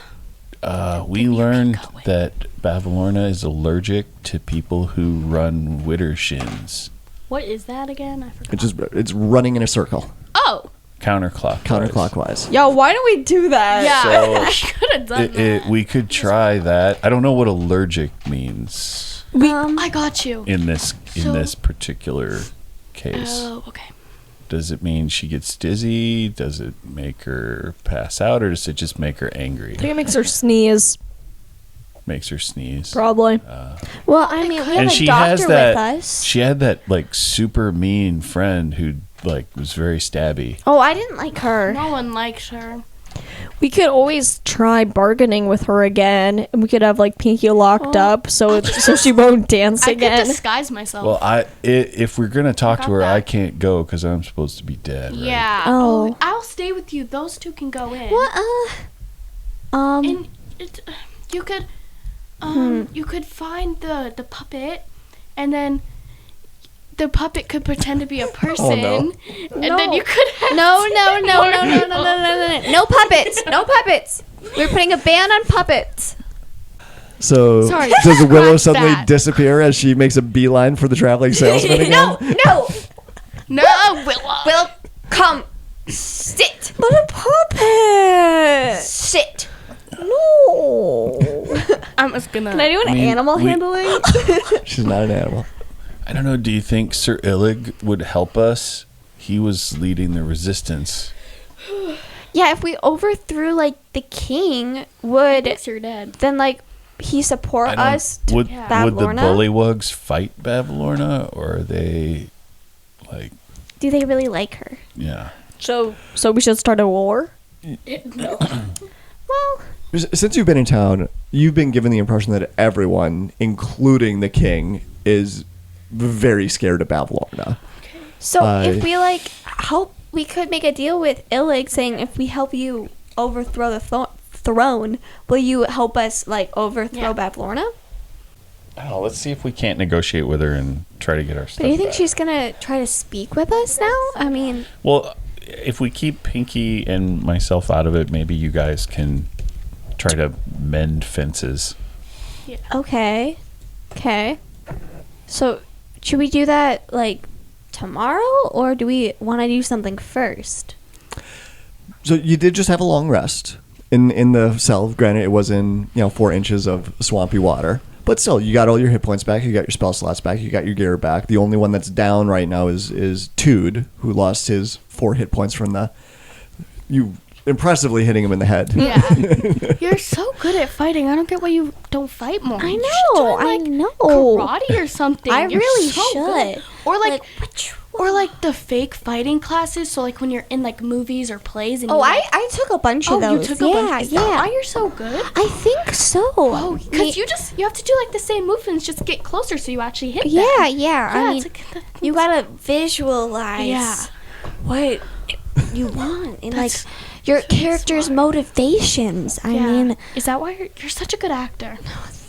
we learned go in. that Bavlorna is allergic to people who run Widdershins What is that again? I forgot. It's running in a circle, Oh. counterclockwise. counterclockwise. Yo, why don't we do that? Yeah. So I could have done that. we could try that. I don't know what allergic means I got you. in this So- particular case. Oh, okay. Does it mean she gets dizzy? Does it make her pass out, or does it just make her angry? I think it makes her sneeze. Makes her sneeze. Probably. well, I mean, we have And a she doctor has with that. us. She had that like super mean friend who like was very stabby. Oh, I didn't like her. No one likes her. We could always try bargaining with her again, and we could have like Pinky locked up so she won't dance I again. could disguise myself. Well, if we're gonna talk to Got her, that. I can't go because I'm supposed to be dead. Right? yeah. Oh. I'll stay with you. Those two can go in. What? And you could, you could find the puppet, and then the puppet could pretend to be a person, no. and then you could have No, no puppets, no puppets. We're putting a ban on puppets. So Sorry, does Willow scratch suddenly that. disappear as she makes a beeline for the traveling salesman again? No, No, Willow. Will, come, sit, But a puppet! sit. No. I'm just gonna. Can I do an I mean, animal we- handling? She's not an animal. I don't know. Do you think Sir Illig would help us? He was leading the resistance. Yeah, if we overthrew like the king, would Yes, you're dead. then like he support I don't- us? To would Bavlorna? the bullywugs fight Bavlorna, or are they like Do they really like her? yeah? So we should start a war? Well, Well, Since you've been in town, you've been given the impression that everyone, including the king, is very scared of Bavlorna. so if we help, we could make a deal with Illig, saying if we help you overthrow the throne, will you help us overthrow Bavlorna? Oh, let's see if we can't negotiate with her and try to get our stuff But do you think back. she's gonna try to speak with us now? I mean, Well, if we keep Pinky and myself out of it, maybe you guys can try to mend fences. okay. So should we do that tomorrow, or do we want to do something first? So you did just have a long rest in the cell. Granted, it was in 4 inches of swampy water, but still, you got all your hit points back. You got your spell slots back. You got your gear back. The only one that's down right now is Tude, who lost his 4 hit points from you impressively hitting him in the head. Yeah. You're so good at fighting. I don't get why you don't fight more. I You know, should join, I know. Karate or something. I You're really so should. good. Or the fake fighting classes. So when you're in movies or plays and I took a bunch of those. you took a bunch. Is that yeah. why you're so good? I think so. Oh, because you have to do the same movements, just get closer so you actually hit them. Yeah. Yeah, I mean, you gotta visualize what you want and your character's motivations. I mean, is that why you're such a good actor?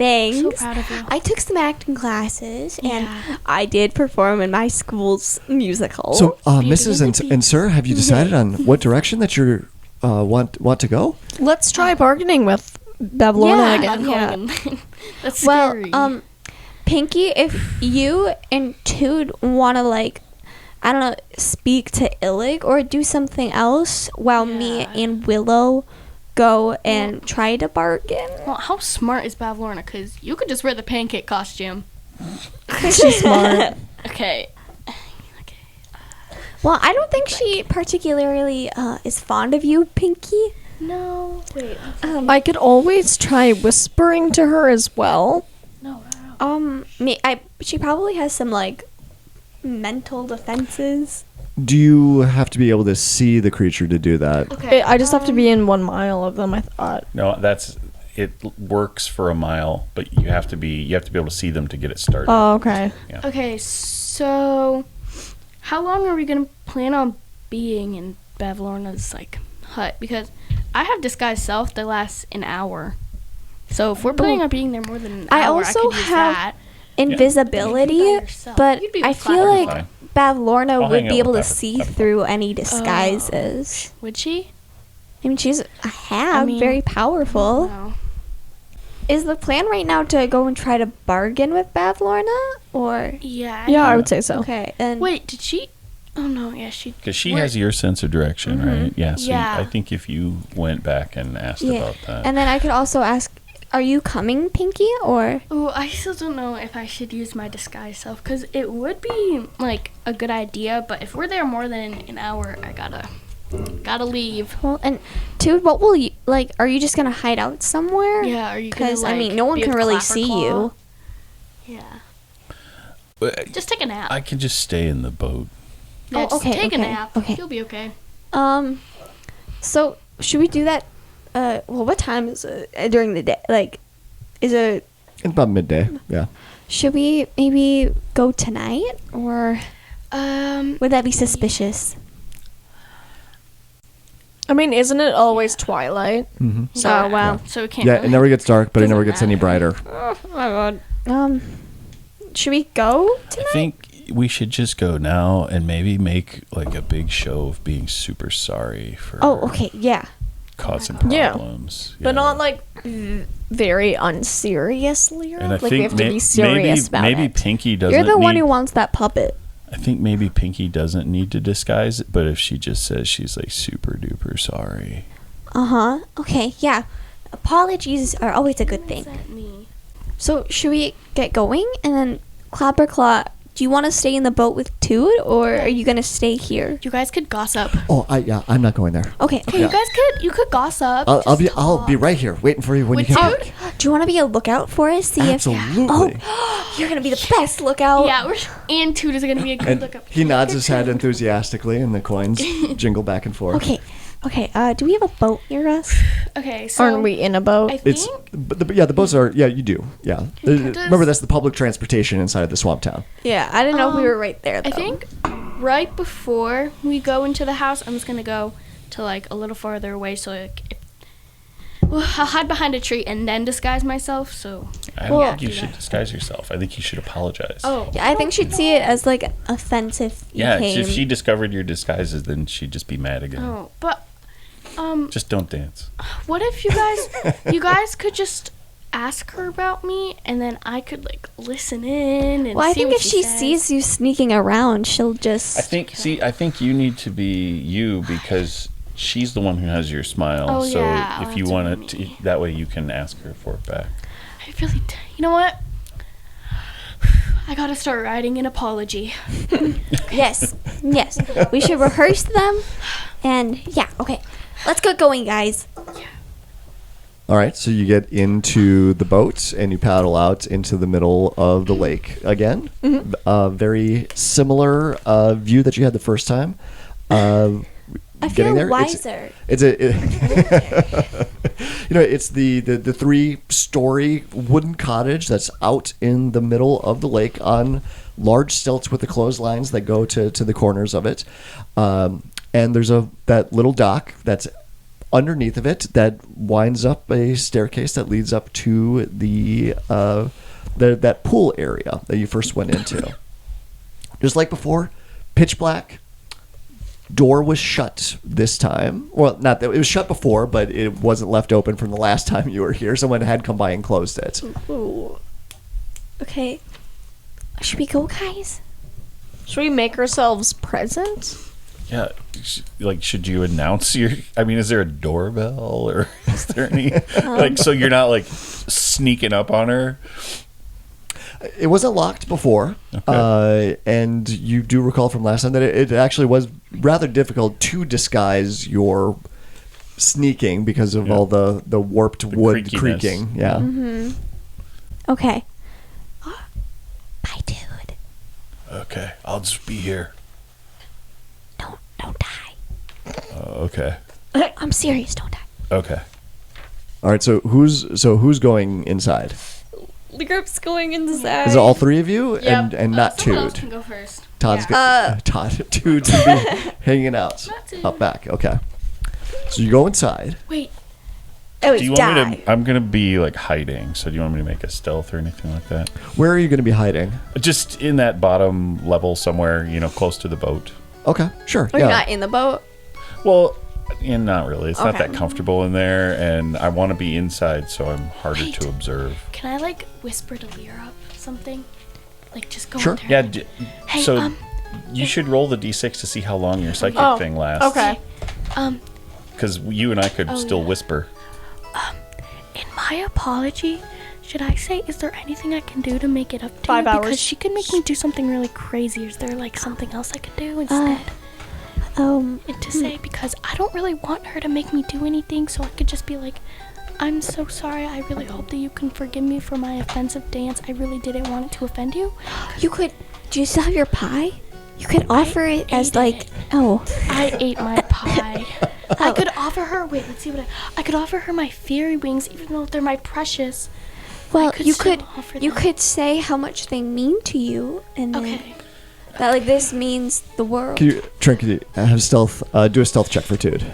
thanks. So proud of you. I took some acting classes and Yeah. I did perform in my school's musical. So, Beauty Mrs. and the and Sir, have you decided on what direction that you want to go? Let's try bargaining with Bavlorna again. Yeah. That's well, scary. Pinky, if you and Tude want to I don't know, speak to Illig or do something else while me and Willow go and try to bargain. Well, how smart is Bavlorna? Because you could just wear the pancake costume. She's smart. Okay. Well, I don't think she particularly is fond of you, Pinky. No. Wait. I could always try whispering to her as well. No. She probably has some mental defenses. Do you have to be able to see the creature to do that? Okay. I just have to be in 1 mile of them, I thought. No, it works for a mile, but you have to be able to see them to get it started. Oh, okay. Okay, so how long are we gonna plan on being in Bavlorna's hut? Because I have disguise self that lasts an hour. So if we're planning on being there more than an I hour, also I could use have that. invisibility, You could be by yourself. but You'd be I fine. feel You'd be like fine. Bavlorna I'll would hang be out able to with see Bavlorna. through any disguises. Would she? I mean, she's a hag, very powerful. No. Is the plan right now to go and try to bargain with Bavlorna, or Yeah. Yeah, I would say so. okay? And Wait, did she? Oh no, yeah, she. Because she has your sense of direction, right? Yeah. So Yeah. I think if you went back and asked about that. and then I could also ask, are you coming, Pinky, or Oh, I still don't know if I should use my disguise self because it would be a good idea. But if we're there more than an hour, I gotta leave. well? And dude, what will you like? Are you just gonna hide out somewhere? Yeah, are you gonna? Because I mean, no one be can with really Clapper see Claw? you. Yeah. Just take a nap. I can just stay in the boat. Yeah, just okay, take a okay, nap. okay. You'll be okay. So should we do that? Well, what time is it during the day? Is it? About midday. Yeah. Should we maybe go tonight, or would that be suspicious? I mean, isn't it always twilight? Mm-hmm. Oh wow. So we can't. Yeah, really- it never gets dark, but it Doesn't never gets any matter. brighter. Oh my god. Should we go I tonight? think we should just go now and maybe make a big show of being super sorry for Oh, okay, yeah. causing Yeah. problems. But Yeah. not very unseriously. And I we think have to be serious about maybe it. Pinky doesn't. You're the one need- who wants that puppet. I think maybe Pinky doesn't need to disguise it, but if she just says she's super duper sorry. Okay, yeah. Apologies are always a good thing. So should we get going, and then Clapperclaw, do you want to stay in the boat with Toad, or are you gonna stay here? You guys could gossip. Oh, I'm not going there. Okay. Okay, you could gossip. I'll be Talk. right here waiting for you when With you get Toad? back. Do you want to be a lookout for us? See Absolutely. if you're gonna be the best lookout. Yeah, and Toot is gonna be a good And lookup. he nods his head enthusiastically, and the coins jingle back and forth. Okay. Okay, do we have a boat near us? Okay, so Aren't we in a boat? I think It's the boats are you do remember that's the public transportation inside of the swamp town. Yeah, I didn't know if we were right there, though. I think right before we go into the house, I'm just gonna go to like a little farther away, so like, I'll hide behind a tree and then disguise myself. So I don't think you should disguise yourself. I think you should apologize. Yeah, I think she'd see it as, like, offensive. Yeah, came. if she discovered your disguises, then she'd just be mad again. oh, but Just don't dance. what if you guys could just ask her about me, and then I could like listen in and Well, I see think what if she says. sees you sneaking around, she'll just... I think you need to be you because she's the one who has your smile. Oh, so yeah, if you that's want what it, that way you can ask her for it back. I really, you know what? I gotta start writing an apology. Yes. We should rehearse them. And, yeah, okay. Let's get going, guys. All right, so you get into the boat and you paddle out into the middle of the lake again. Very similar view that you had the first time. I feel wiser. It's the 3-story wooden cottage that's out in the middle of the lake on large stilts with the clotheslines that go to the corners of it. And there's that little dock that's underneath of it that winds up a staircase that leads up to that pool area that you first went into. Just like before, pitch black. Door was shut this time. Well, not that it was shut before, but it wasn't left open from the last time you were here. Someone had come by and closed it. Ooh. Okay. Should we go, guys? Should we make ourselves present? Yeah, should you announce your? I mean, is there a doorbell or is there any so you're not like sneaking up on her? It wasn't locked before, and you do recall from last time that it actually was rather difficult to disguise your sneaking because of all the warped wood creakiness. creaking. Yeah. Mm-hmm. Okay. Bye, dude. Okay, I'll just be here. Don't die. Okay. I'm serious. Don't die. Okay. All right. So who's going inside? The group's going inside. Is it all three of you Yep. and not Someone else Toad? can go first. Todd's Toad's gonna be hanging out up back. Okay. So you go inside. Wait, Oh, Do you want me to? I'm gonna be like hiding. So do you want me to make a stealth or anything like that? Where are you going to be hiding? Just in that bottom level somewhere, close to the boat. Okay, sure. Are you not in the boat? Well, not really. It's not Okay. that comfortable in there, and I want to be inside, so I'm harder to observe. can I like whisper to Lyra something? Like just go Sure. up there. Yeah. Hey, so you should roll the d6 to see how long your psychic thing lasts. Okay. Because you and I could still whisper. In my apology, should I say, is there anything I can do to make it up to 5 you? hours. Because she could make me do something really crazy. Is there like something else I could do instead? And to say, because I don't really want her to make me do anything, so I could just be like, I'm so sorry. I really hope that you can forgive me for my offensive dance. I really didn't want it to offend you. You could. Do you still have your pie? You could offer it as like. Oh. I ate my pie. I could offer her. Wait, let's see what I could offer her my fairy wings, even though they're my precious. Well, could you still could. offer You them. could say how much they mean to you, and then Okay. that like this means the world. Can you, Trent, could you have stealth? Do a stealth check for Toad.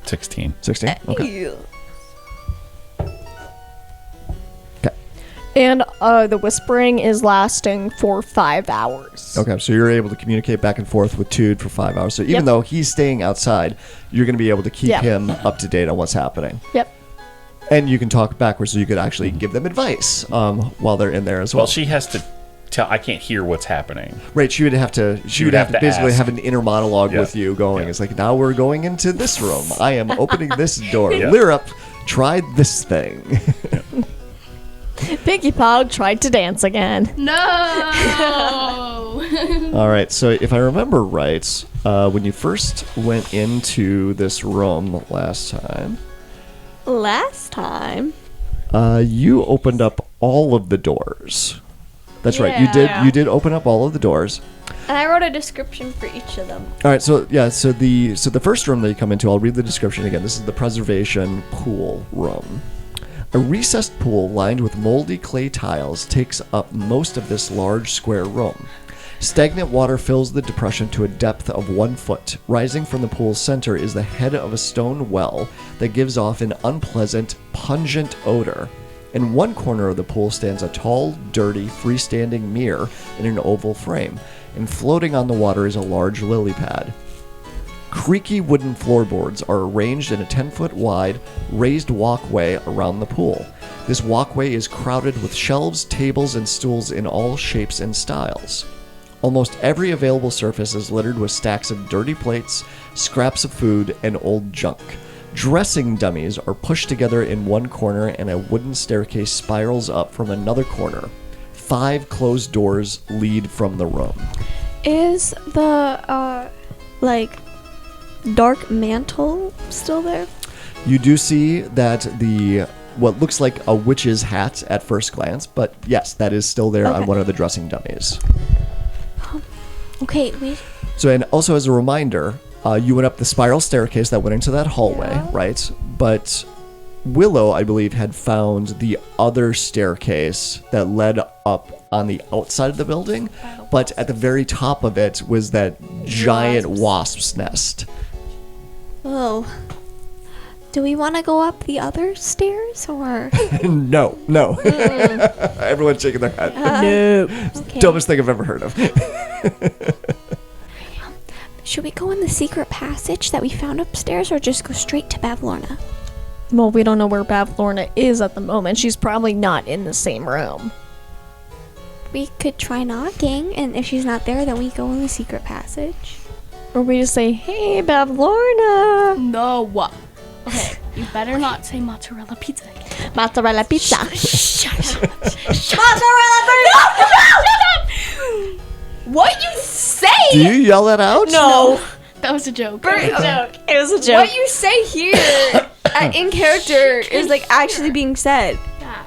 16. 16. Okay. And the whispering is lasting for 5 hours. Okay, so you're able to communicate back and forth with Tood for 5 hours. So even Yep. though he's staying outside, you're going to be able to keep Yeah. him up to date on what's happening. Yep. And you can talk backwards, so you could actually give them advice while they're in there as well. Well, she has to tell. I can't hear what's happening. Right, she would have to. She would have to basically have an inner monologue with you, going. It's like, now we're going into this room. I am opening this door. Yeah. Lyrup, try this thing. Piggy Pog tried to dance again. No. All right, so if I remember right, when you first went into this room last time, you opened up all of the doors. That's right. Yeah. You did open up all of the doors. And I wrote a description for each of them. All right, so the first room that you come into, I'll read the description again. This is the preservation pool room. A recessed pool lined with moldy clay tiles takes up most of this large square room. Stagnant water fills the depression to a depth of 1 foot. Rising from the pool's center is the head of a stone well that gives off an unpleasant, pungent odor. In one corner of the pool stands a tall, dirty, freestanding mirror in an oval frame, and floating on the water is a large lily pad. Creaky wooden floorboards are arranged in a 10-foot wide, raised walkway around the pool. This walkway is crowded with shelves, tables, and stools in all shapes and styles. Almost every available surface is littered with stacks of dirty plates, scraps of food, and old junk. Dressing dummies are pushed together in one corner, and a wooden staircase spirals up from another corner. 5 closed doors lead from the room. Is the, dark mantle still there? You do see that what looks like a witch's hat at first glance, but yes, that is still there on Okay. one of the dressing dummies. Okay, wait. So, and also as a reminder, you went up the spiral staircase that went into that hallway, right? But Willow, I believe, had found the other staircase that led up on the outside of the building, but at the very top of it was that giant wasp's nest. Oh. Do we want to go up the other stairs or? No. Everyone's shaking their head. No. Okay. Dumbest thing I've ever heard of. Should we go in the secret passage that we found upstairs or just go straight to Bavlorna? Well, we don't know where Bavlorna is at the moment. She's probably not in the same room. We could try knocking, and if she's not there, then we go in the secret passage. Or we just say, hey, Bavlorna. No. Okay, you better not say mozzarella pizza again. Mozzarella pizza. Shut up. What you say? Do you yell that out? No. That was a joke. It was a joke. What you say here in character is like actually being said. Yeah.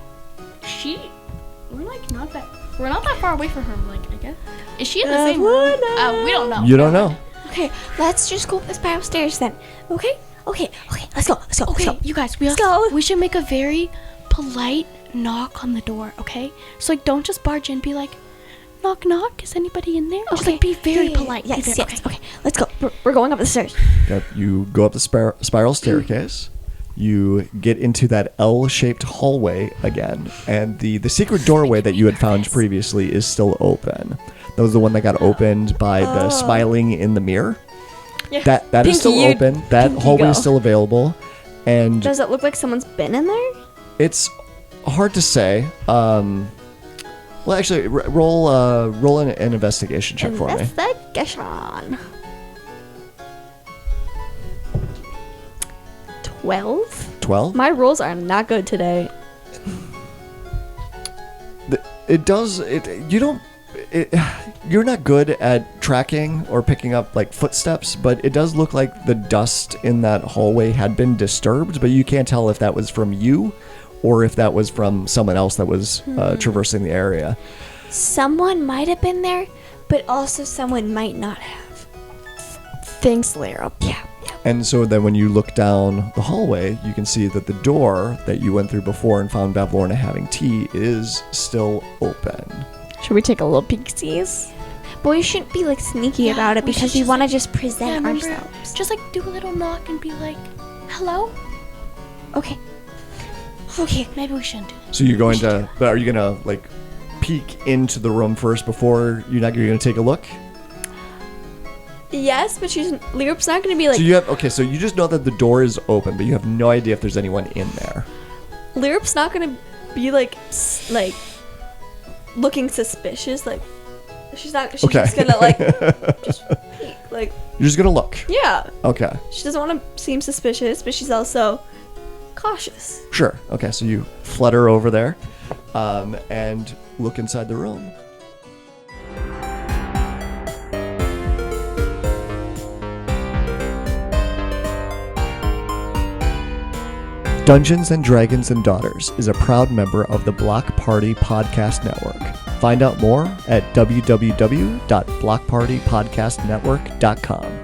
We're not that far away from her, like, I guess. Is she in the same room? We don't know. You don't know. Okay, let's just go up the spiral stairs then. Okay, let's go. Okay, you guys, we should make a very polite knock on the door, okay? So, like, don't just barge in, be like, knock, knock, is anybody in there? Just, like, be very polite. Yes, Be very- okay, let's go. We're going up the stairs. Yep, you go up the spiral staircase. You get into that L-shaped hallway again, and the secret doorway that you had found previously is still open. That was the one that got opened by the smiling in the mirror. Yeah. That is still Pinky, open. That Pinky hallway go. is still available, and Does it look like someone's been in there? it's hard to say. Well, actually, roll an investigation check for me. Investigation. 12? 12. My rolls are not good today. You're not good at tracking or picking up like footsteps, but it does look like the dust in that hallway had been disturbed, but you can't tell if that was from you or if that was from someone else that was traversing the area. Someone might have been there, but also someone might not have. Thanks, Lyra. Yeah. And so then when you look down the hallway, you can see that the door that you went through before and found Bavlorna having tea is still open. Should we take a little peek-sees? But we shouldn't be like sneaky Yeah, about it we because should we just, want to like- just Yeah, present remember, ourselves. just, like, do a little knock and be like, hello? Okay. Maybe we shouldn't do that. So you're going to, but are you going to like peek into the room first before you're going to take a look? Yes, but Lyrup's not going to be like... So you have, okay, so you just know that the door is open, but you have no idea if there's anyone in there. Lyrup's not going to be like looking suspicious. Like, she's just going to like, just peek. Like, You're just going to look. yeah. Okay, She doesn't want to seem suspicious, but she's also cautious. sure. Okay, so you flutter over there and look inside the room. Dungeons and Dragons and Daughters is a proud member of the Block Party Podcast Network. Find out more at www.blockpartypodcastnetwork.com.